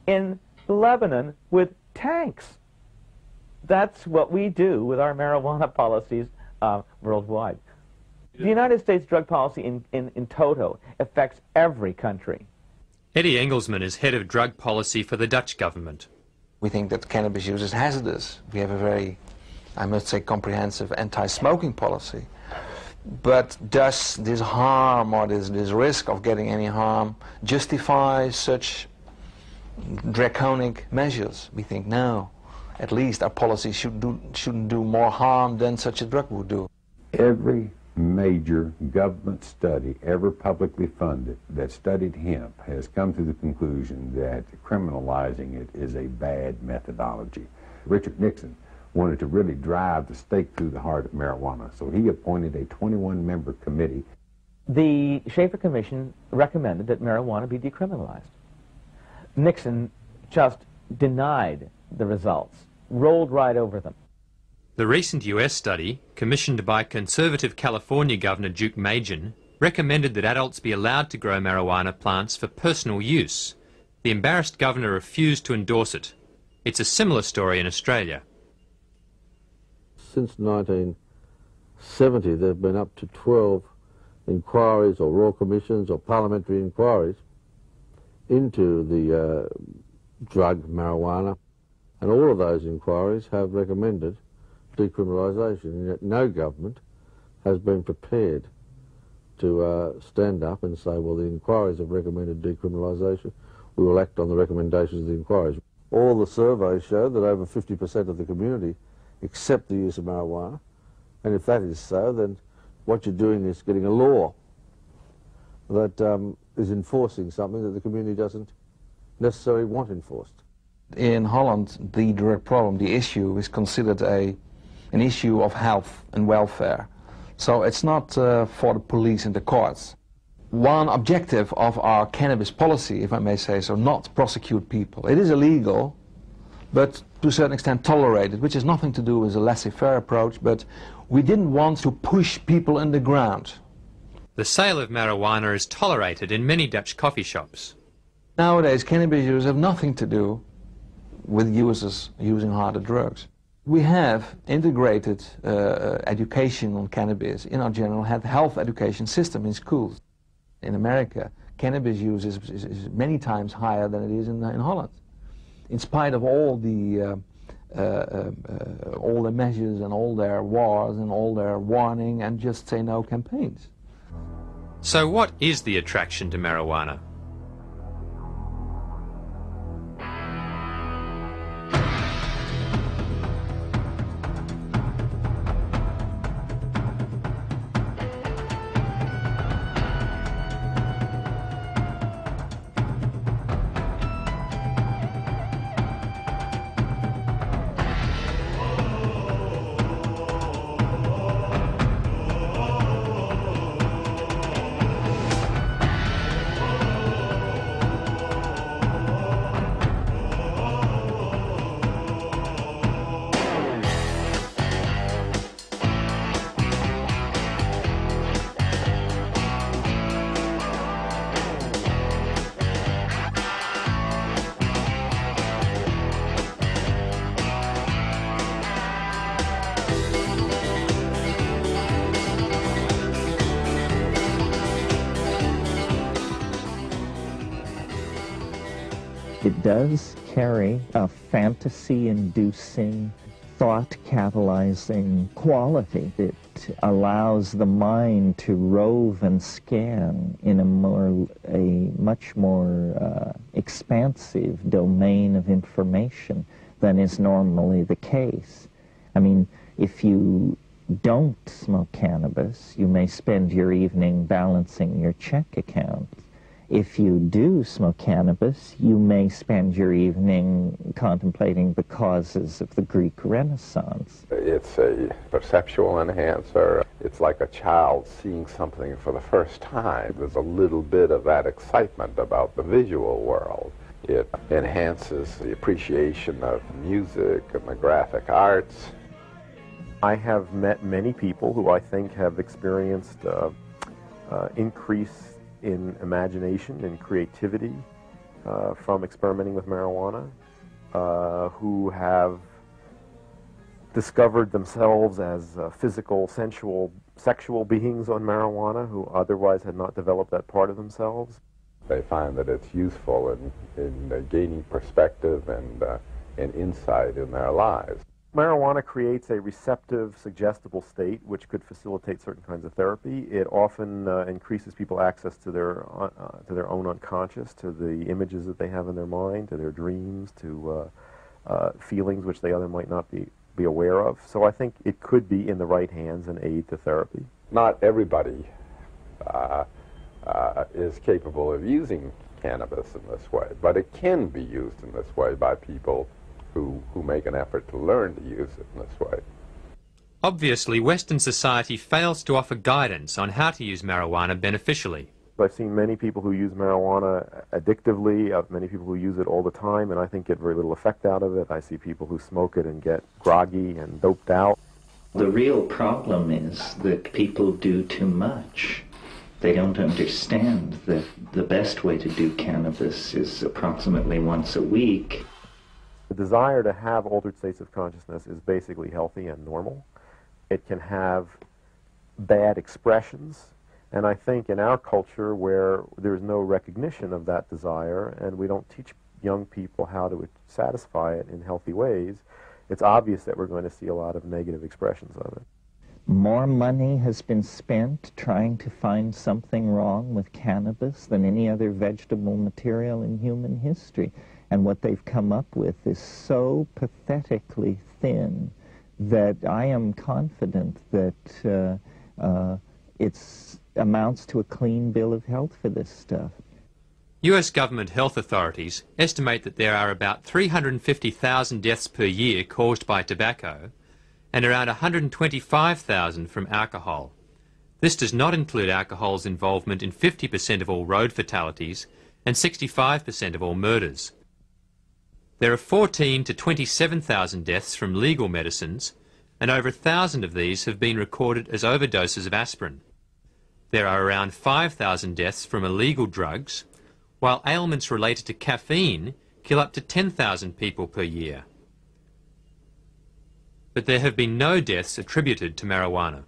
in Lebanon with tanks. That's what we do with our marijuana policies worldwide. The United States drug policy in toto affects every country. Eddie Engelsman is head of drug policy for the Dutch government. We think that cannabis use is hazardous. We have a very, I must say, comprehensive anti-smoking policy. But does this harm or this risk of getting any harm justify such draconic measures? We think no. At least our policy shouldn't do more harm than such a drug would do. Every major government study ever publicly funded that studied hemp has come to the conclusion that criminalizing it is a bad methodology. Richard Nixon wanted to really drive the stake through the heart of marijuana, so he appointed a 21-member committee. The Schaefer Commission recommended that marijuana be decriminalized. Nixon just denied the results, rolled right over them. The recent US study, commissioned by conservative California Governor Duke Majan, recommended that adults be allowed to grow marijuana plants for personal use. The embarrassed governor refused to endorse it. It's a similar story in Australia. since 1970 there have been up to 12 inquiries or royal commissions or parliamentary inquiries into the drug marijuana, and all of those inquiries have recommended decriminalisation, and yet no government has been prepared to stand up and say, well, the inquiries have recommended decriminalisation, we will act on the recommendations of the inquiries. All the surveys show that over 50% of the community accept the use of marijuana, and if that is so, then what you're doing is getting a law that is enforcing something that the community doesn't necessarily want enforced. In Holland, the drug problem, the issue, is considered an issue of health and welfare. So it's not for the police and the courts. One objective of our cannabis policy, if I may say so, not prosecute people. It is illegal, but to a certain extent tolerated, which has nothing to do with a laissez-faire approach, but we didn't want to push people underground. The sale of marijuana is tolerated in many Dutch coffee shops. Nowadays, cannabis users have nothing to do with users using harder drugs. We have integrated education on cannabis in our general health education system in schools. In America, cannabis use is many times higher than it is in Holland, in spite of all the measures and all their wars and all their warning and just say no campaigns. So what is the attraction to marijuana? It does carry a fantasy-inducing, thought-catalyzing quality. It allows the mind to rove and scan in a much more expansive domain of information than is normally the case. I mean, if you don't smoke cannabis, you may spend your evening balancing your check account. If you do smoke cannabis, you may spend your evening contemplating the causes of the Greek Renaissance. It's a perceptual enhancer. It's like a child seeing something for the first time. There's a little bit of that excitement about the visual world. It enhances the appreciation of music and the graphic arts. I have met many people who I think have experienced increase in imagination and creativity from experimenting with marijuana, who have discovered themselves as physical, sensual, sexual beings on marijuana who otherwise had not developed that part of themselves. They find that it's useful in gaining perspective and insight in their lives. Marijuana creates a receptive, suggestible state which could facilitate certain kinds of therapy. It often increases people's access to their own unconscious, to the images that they have in their mind, to their dreams, to feelings which they otherwise might not be aware of. So I think it could be in the right hands an aid to therapy. Not everybody is capable of using cannabis in this way, but it can be used in this way by people who make an effort to learn to use it in this way. Obviously, Western society fails to offer guidance on how to use marijuana beneficially. I've seen many people who use marijuana addictively, many people who use it all the time, and I think get very little effect out of it. I see people who smoke it and get groggy and doped out. The real problem is that people do too much. They don't understand that the best way to do cannabis is approximately once a week. The desire to have altered states of consciousness is basically healthy and normal. It can have bad expressions, and I think in our culture where there's no recognition of that desire and we don't teach young people how to satisfy it in healthy ways, it's obvious that we're going to see a lot of negative expressions of it. More money has been spent trying to find something wrong with cannabis than any other vegetable material in human history. And what they've come up with is so pathetically thin that I am confident that it amounts to a clean bill of health for this stuff. US government health authorities estimate that there are about 350,000 deaths per year caused by tobacco and around 125,000 from alcohol. This does not include alcohol's involvement in 50% of all road fatalities and 65% of all murders. There are 14 to 27,000 deaths from legal medicines, and over 1,000 of these have been recorded as overdoses of aspirin. There are around 5,000 deaths from illegal drugs, while ailments related to caffeine kill up to 10,000 people per year. But there have been no deaths attributed to marijuana.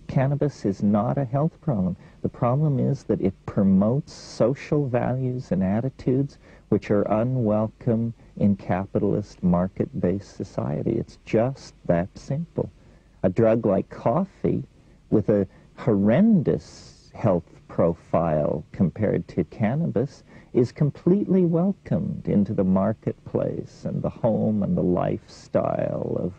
Cannabis is not a health problem. The problem is that it promotes social values and attitudes which are unwelcome in capitalist market-based society. It's just that simple. A drug like coffee, with a horrendous health profile compared to cannabis, is completely welcomed into the marketplace and the home and the lifestyle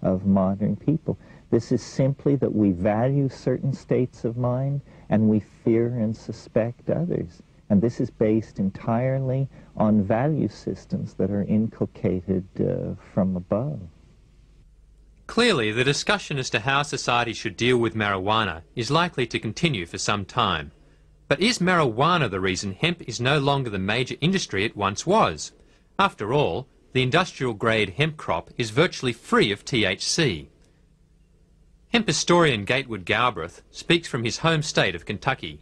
of modern people. This is simply that we value certain states of mind and we fear and suspect others. And this is based entirely on value systems that are inculcated from above. Clearly, the discussion as to how society should deal with marijuana is likely to continue for some time. But is marijuana the reason hemp is no longer the major industry it once was? After all, the industrial-grade hemp crop is virtually free of THC. Hemp historian Gatewood Galbraith speaks from his home state of Kentucky.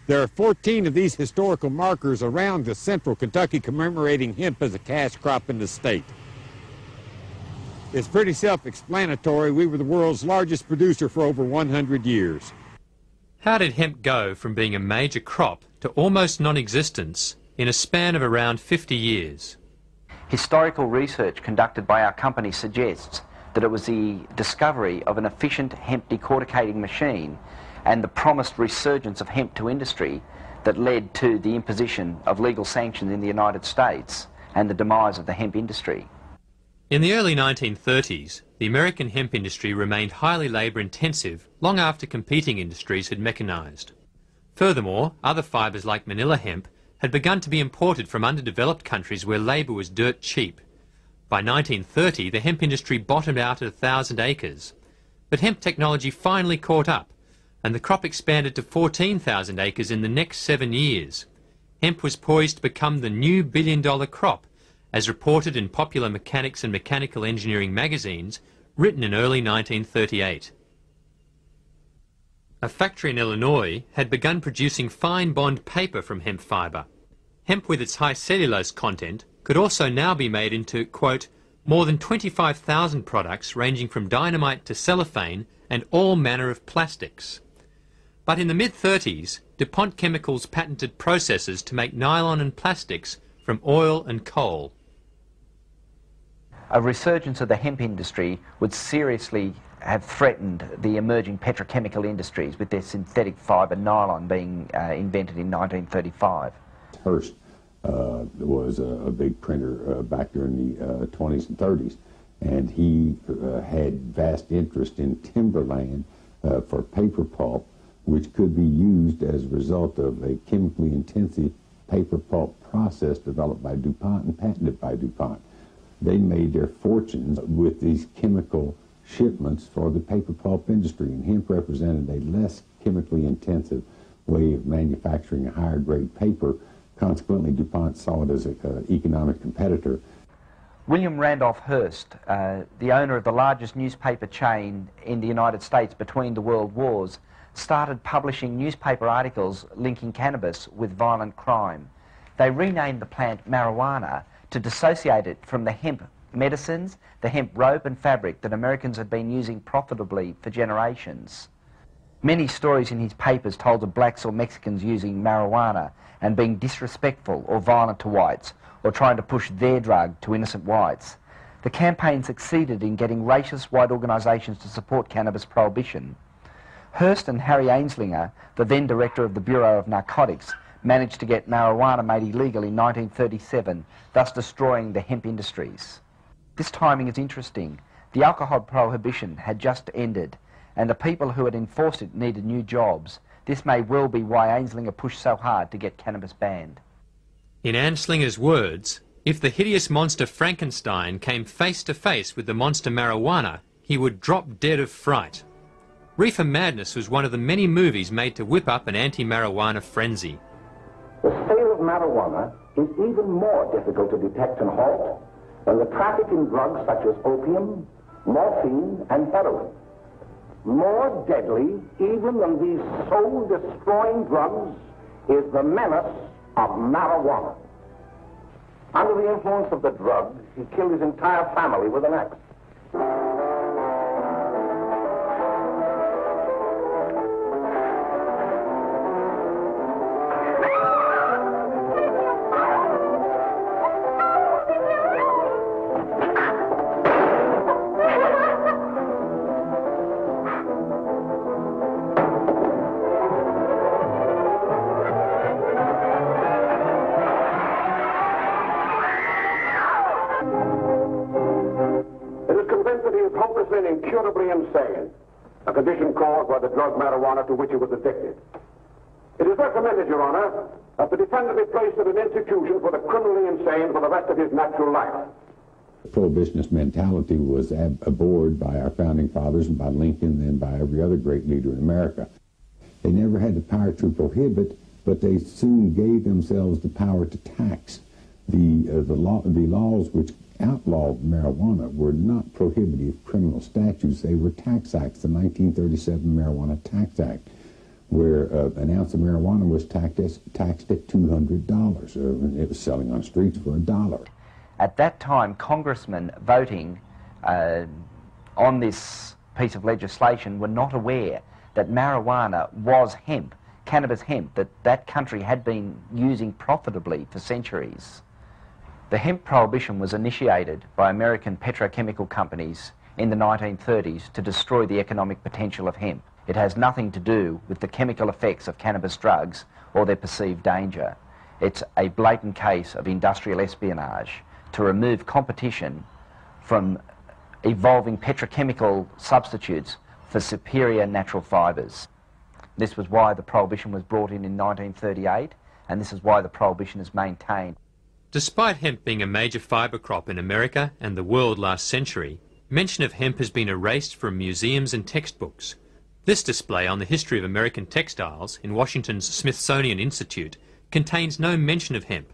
There are 14 of these historical markers around the central Kentucky commemorating hemp as a cash crop in the state. It's pretty self-explanatory. We were the world's largest producer for over 100 years. How did hemp go from being a major crop to almost non-existence in a span of around 50 years? Historical research conducted by our company suggests that it was the discovery of an efficient hemp decorticating machine and the promised resurgence of hemp to industry that led to the imposition of legal sanctions in the United States and the demise of the hemp industry. In the early 1930s, the American hemp industry remained highly labour-intensive long after competing industries had mechanised. Furthermore, other fibres like manila hemp had begun to be imported from underdeveloped countries where labour was dirt cheap. By 1930, the hemp industry bottomed out at 1,000 acres. But hemp technology finally caught up, and the crop expanded to 14,000 acres in the next 7 years. Hemp was poised to become the new billion-dollar crop, as reported in popular mechanics and mechanical engineering magazines written in early 1938. A factory in Illinois had begun producing fine bond paper from hemp fibre. Hemp with its high cellulose content could also now be made into, quote, more than 25,000 products ranging from dynamite to cellophane and all manner of plastics. But in the mid-30s, DuPont Chemicals patented processes to make nylon and plastics from oil and coal. A resurgence of the hemp industry would seriously have threatened the emerging petrochemical industries, with their synthetic fibre nylon being invented in 1935. Hearst was a big printer back during the 20s and 30s, and he had vast interest in timberland for paper pulp, which could be used as a result of a chemically intensive paper pulp process developed by DuPont and patented by DuPont. They made their fortunes with these chemical shipments for the paper pulp industry, and hemp represented a less chemically intensive way of manufacturing a higher grade paper. Consequently, DuPont saw it as an economic competitor. William Randolph Hearst, the owner of the largest newspaper chain in the United States between the world wars, started publishing newspaper articles linking cannabis with violent crime. They renamed the plant marijuana to dissociate it from the hemp medicines, the hemp rope and fabric that Americans had been using profitably for generations. Many stories in his papers told of blacks or Mexicans using marijuana and being disrespectful or violent to whites, or trying to push their drug to innocent whites. The campaign succeeded in getting racist white organisations to support cannabis prohibition. Hearst and Harry Ainslinger, the then director of the Bureau of Narcotics, managed to get marijuana made illegal in 1937, thus destroying the hemp industries. This timing is interesting. The alcohol prohibition had just ended, and the people who had enforced it needed new jobs. This may well be why Ainslinger pushed so hard to get cannabis banned. In Anslinger's words, if the hideous monster Frankenstein came face to face with the monster marijuana, he would drop dead of fright. Reefer Madness was one of the many movies made to whip up an anti-marijuana frenzy. The sale of marijuana is even more difficult to detect and halt than the traffic in drugs such as opium, morphine, and heroin. More deadly even than these soul-destroying drugs is the menace of marijuana. Under the influence of the drug, he killed his entire family with an axe. Incurably insane, a condition caused by the drug marijuana to which he was addicted. It is recommended, Your Honor, that the defendant be placed in an institution for the criminally insane for the rest of his natural life. The prohibitionist mentality was abhorred by our founding fathers and by Lincoln and by every other great leader in America. They never had the power to prohibit, but they soon gave themselves the power to tax. The laws which outlawed marijuana were not prohibitive criminal statutes. They were tax acts. The 1937 Marijuana Tax Act, where an ounce of marijuana was taxed at $200. It was selling on streets for $1. At that time, congressmen voting on this piece of legislation were not aware that marijuana was hemp, cannabis hemp, that that country had been using profitably for centuries. The hemp prohibition was initiated by American petrochemical companies in the 1930s to destroy the economic potential of hemp. It has nothing to do with the chemical effects of cannabis drugs or their perceived danger. It's a blatant case of industrial espionage to remove competition from evolving petrochemical substitutes for superior natural fibres. This was why the prohibition was brought in 1938, and this is why the prohibition is maintained. Despite hemp being a major fibre crop in America and the world last century, mention of hemp has been erased from museums and textbooks. This display on the history of American textiles in Washington's Smithsonian Institute contains no mention of hemp.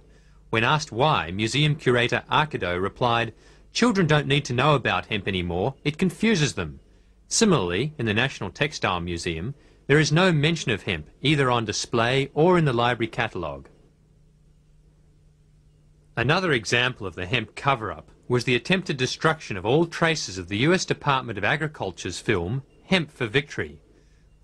When asked why, museum curator Arkido replied, "Children don't need to know about hemp anymore, it confuses them." Similarly, in the National Textile Museum, there is no mention of hemp, either on display or in the library catalogue. Another example of the hemp cover-up was the attempted destruction of all traces of the US Department of Agriculture's film, Hemp for Victory.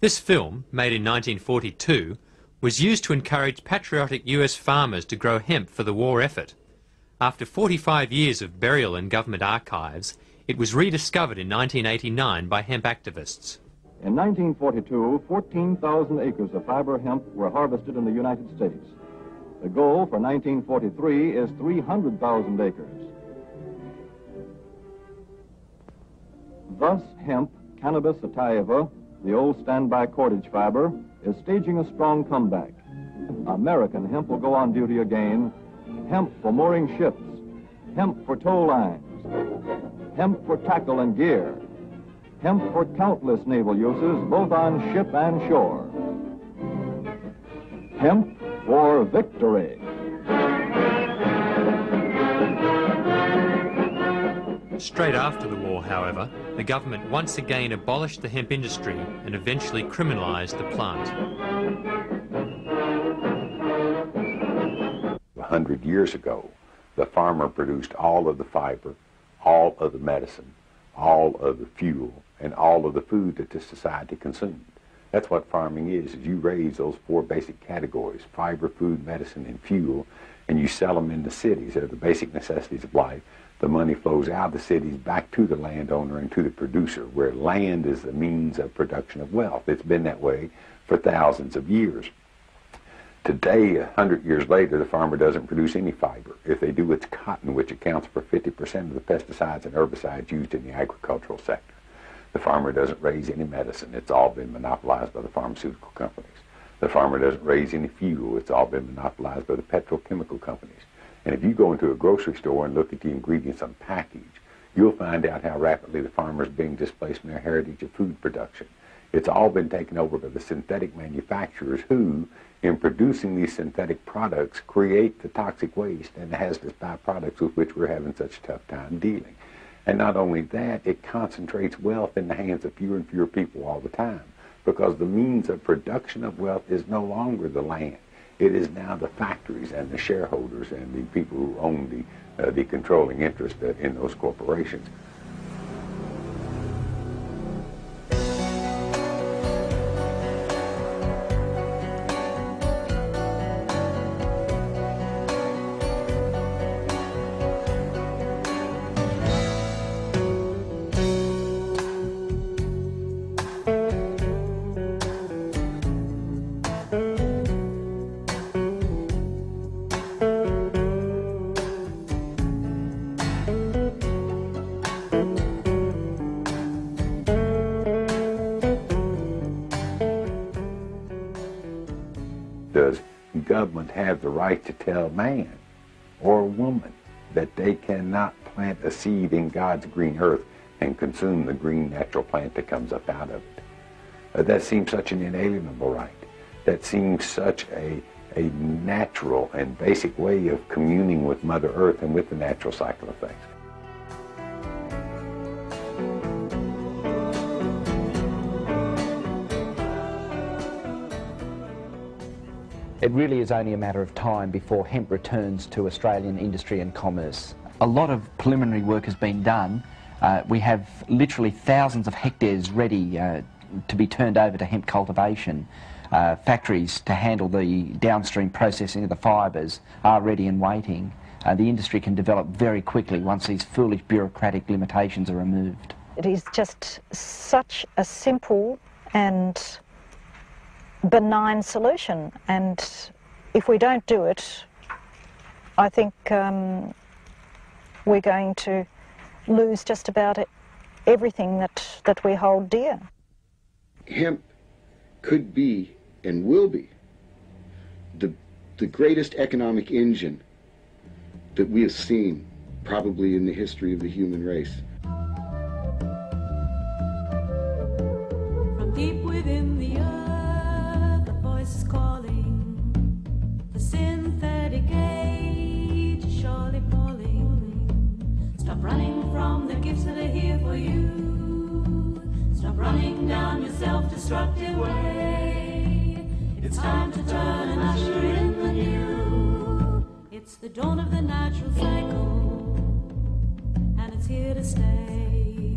This film, made in 1942, was used to encourage patriotic US farmers to grow hemp for the war effort. After 45 years of burial in government archives, it was rediscovered in 1989 by hemp activists. In 1942, 14,000 acres of fiber hemp were harvested in the United States. The goal for 1943 is 300,000 acres. Thus, hemp, Cannabis sativa, the old standby cordage fiber, is staging a strong comeback. American hemp will go on duty again. Hemp for mooring ships, hemp for tow lines, hemp for tackle and gear, hemp for countless naval uses, both on ship and shore. Hemp for victory. Straight after the war, however, the government once again abolished the hemp industry and eventually criminalised the plant. 100 years ago, the farmer produced all of the fiber, all of the medicine, all of the fuel, and all of the food that this society consumed. That's what farming is you raise those four basic categories, fiber, food, medicine, and fuel, and you sell them in the cities. They're the basic necessities of life. The money flows out of the cities back to the landowner and to the producer, where land is the means of production of wealth. It's been that way for thousands of years. Today, 100 years later, the farmer doesn't produce any fiber. If they do, it's cotton, which accounts for 50% of the pesticides and herbicides used in the agricultural sector. The farmer doesn't raise any medicine. It's all been monopolized by the pharmaceutical companies. The farmer doesn't raise any fuel. It's all been monopolized by the petrochemical companies. And if you go into a grocery store and look at the ingredients on the package, you'll find out how rapidly the farmer is being displaced from their heritage of food production. It's all been taken over by the synthetic manufacturers who, in producing these synthetic products, create the toxic waste and the hazardous byproducts with which we're having such a tough time dealing. And not only that, it concentrates wealth in the hands of fewer and fewer people all the time, because the means of production of wealth is no longer the land. It is now the factories and the shareholders and the people who own the controlling interest in those corporations. Does government have the right to tell man or woman that they cannot plant a seed in God's green earth and consume the green natural plant that comes up out of it? That seems such an inalienable right. That seems such a natural and basic way of communing with Mother Earth and with the natural cycle of things. It really is only a matter of time before hemp returns to Australian industry and commerce. A lot of preliminary work has been done. We have literally thousands of hectares ready to be turned over to hemp cultivation. Factories to handle the downstream processing of the fibres are ready and waiting. The industry can develop very quickly once these foolish bureaucratic limitations are removed. It is just such a simple and benign solution, and if we don't do it, I think we're going to lose just about everything that we hold dear. Hemp could be and will be the greatest economic engine that we have seen probably in the history of the human race. From deep within the earth, a voice is calling. The synthetic age is surely falling. Stop running from the gifts that are here for you. Stop running down your self-destructive way. It's time to turn and usher in the new. It's the dawn of the natural cycle, and it's here to stay.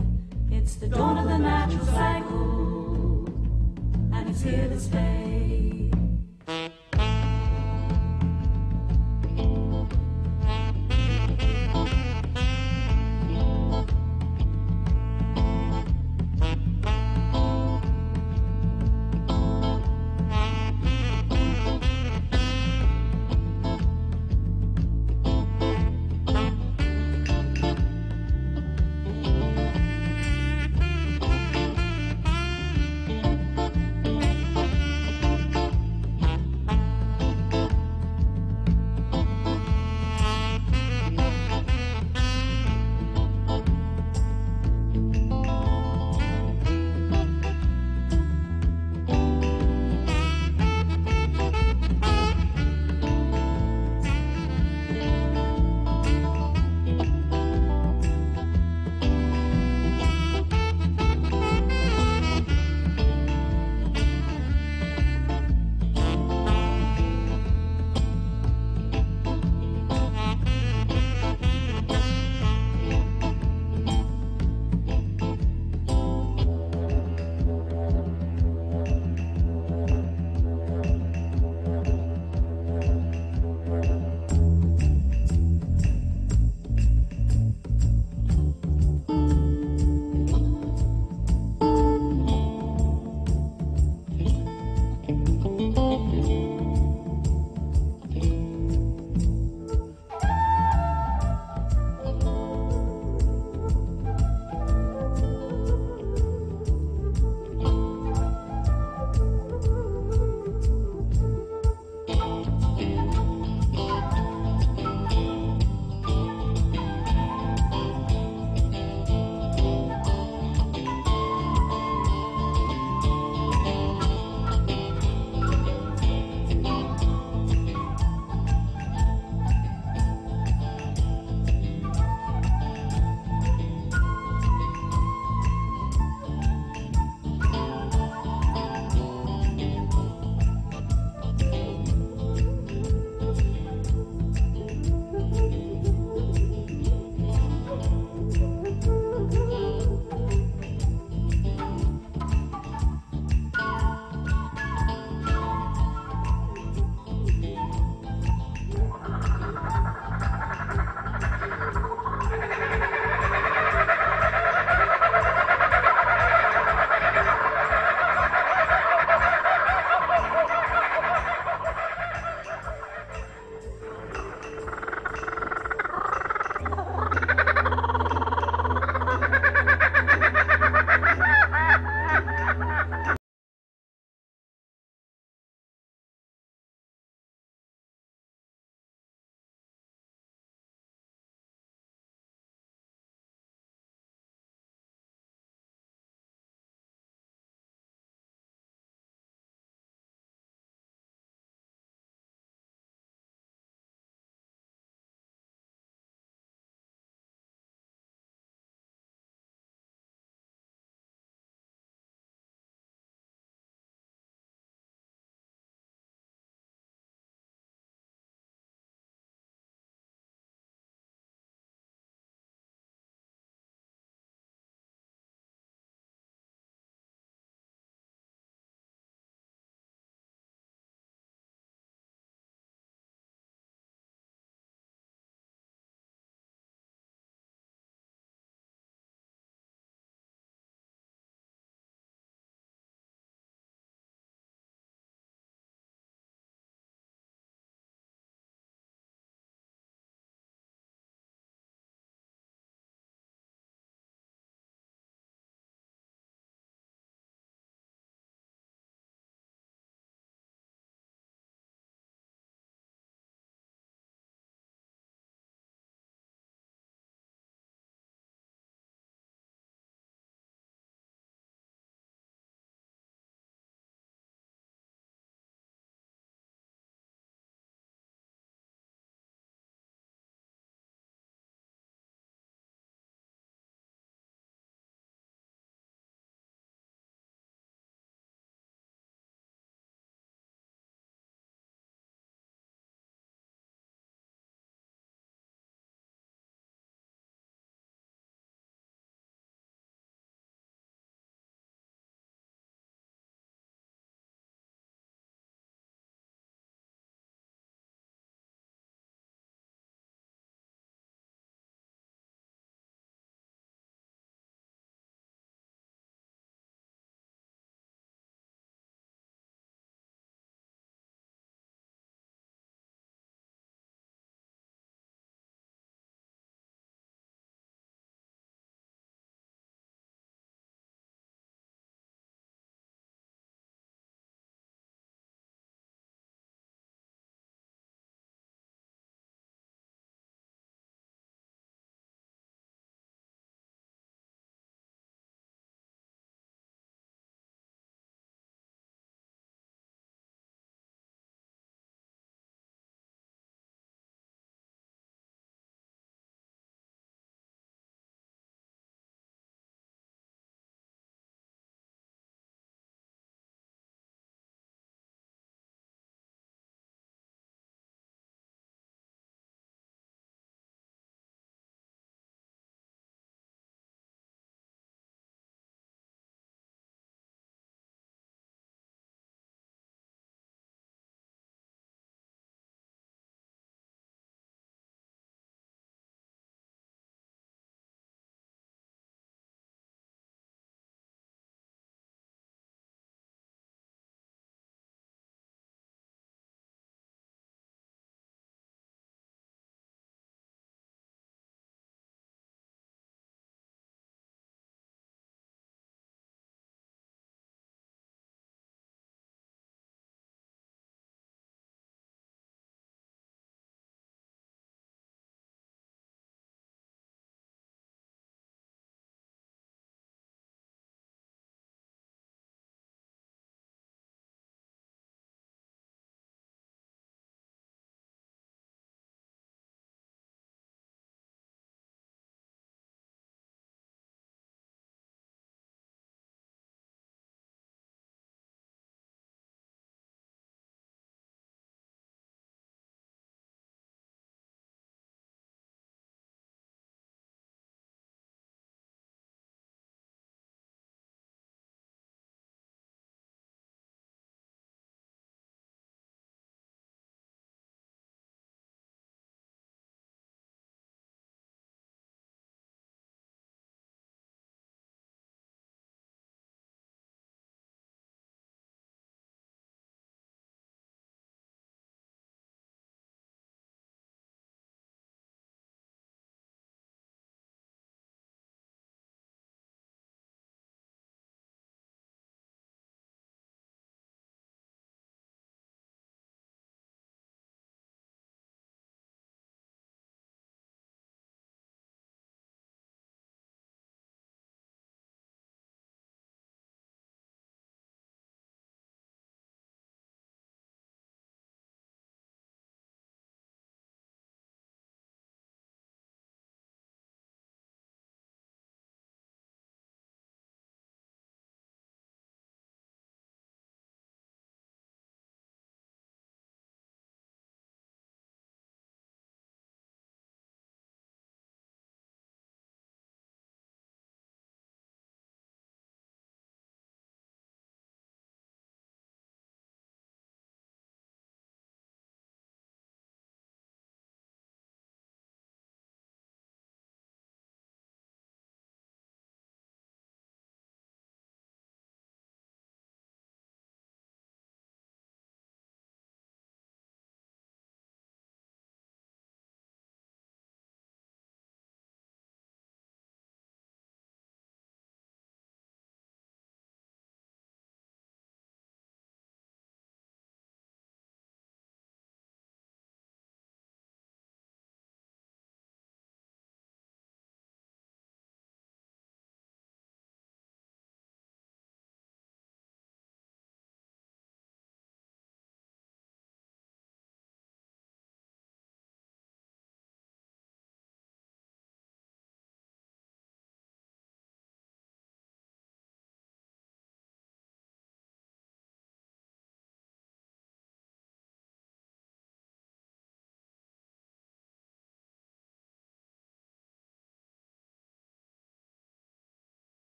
It's the dawn of the natural cycle, and it's here to stay.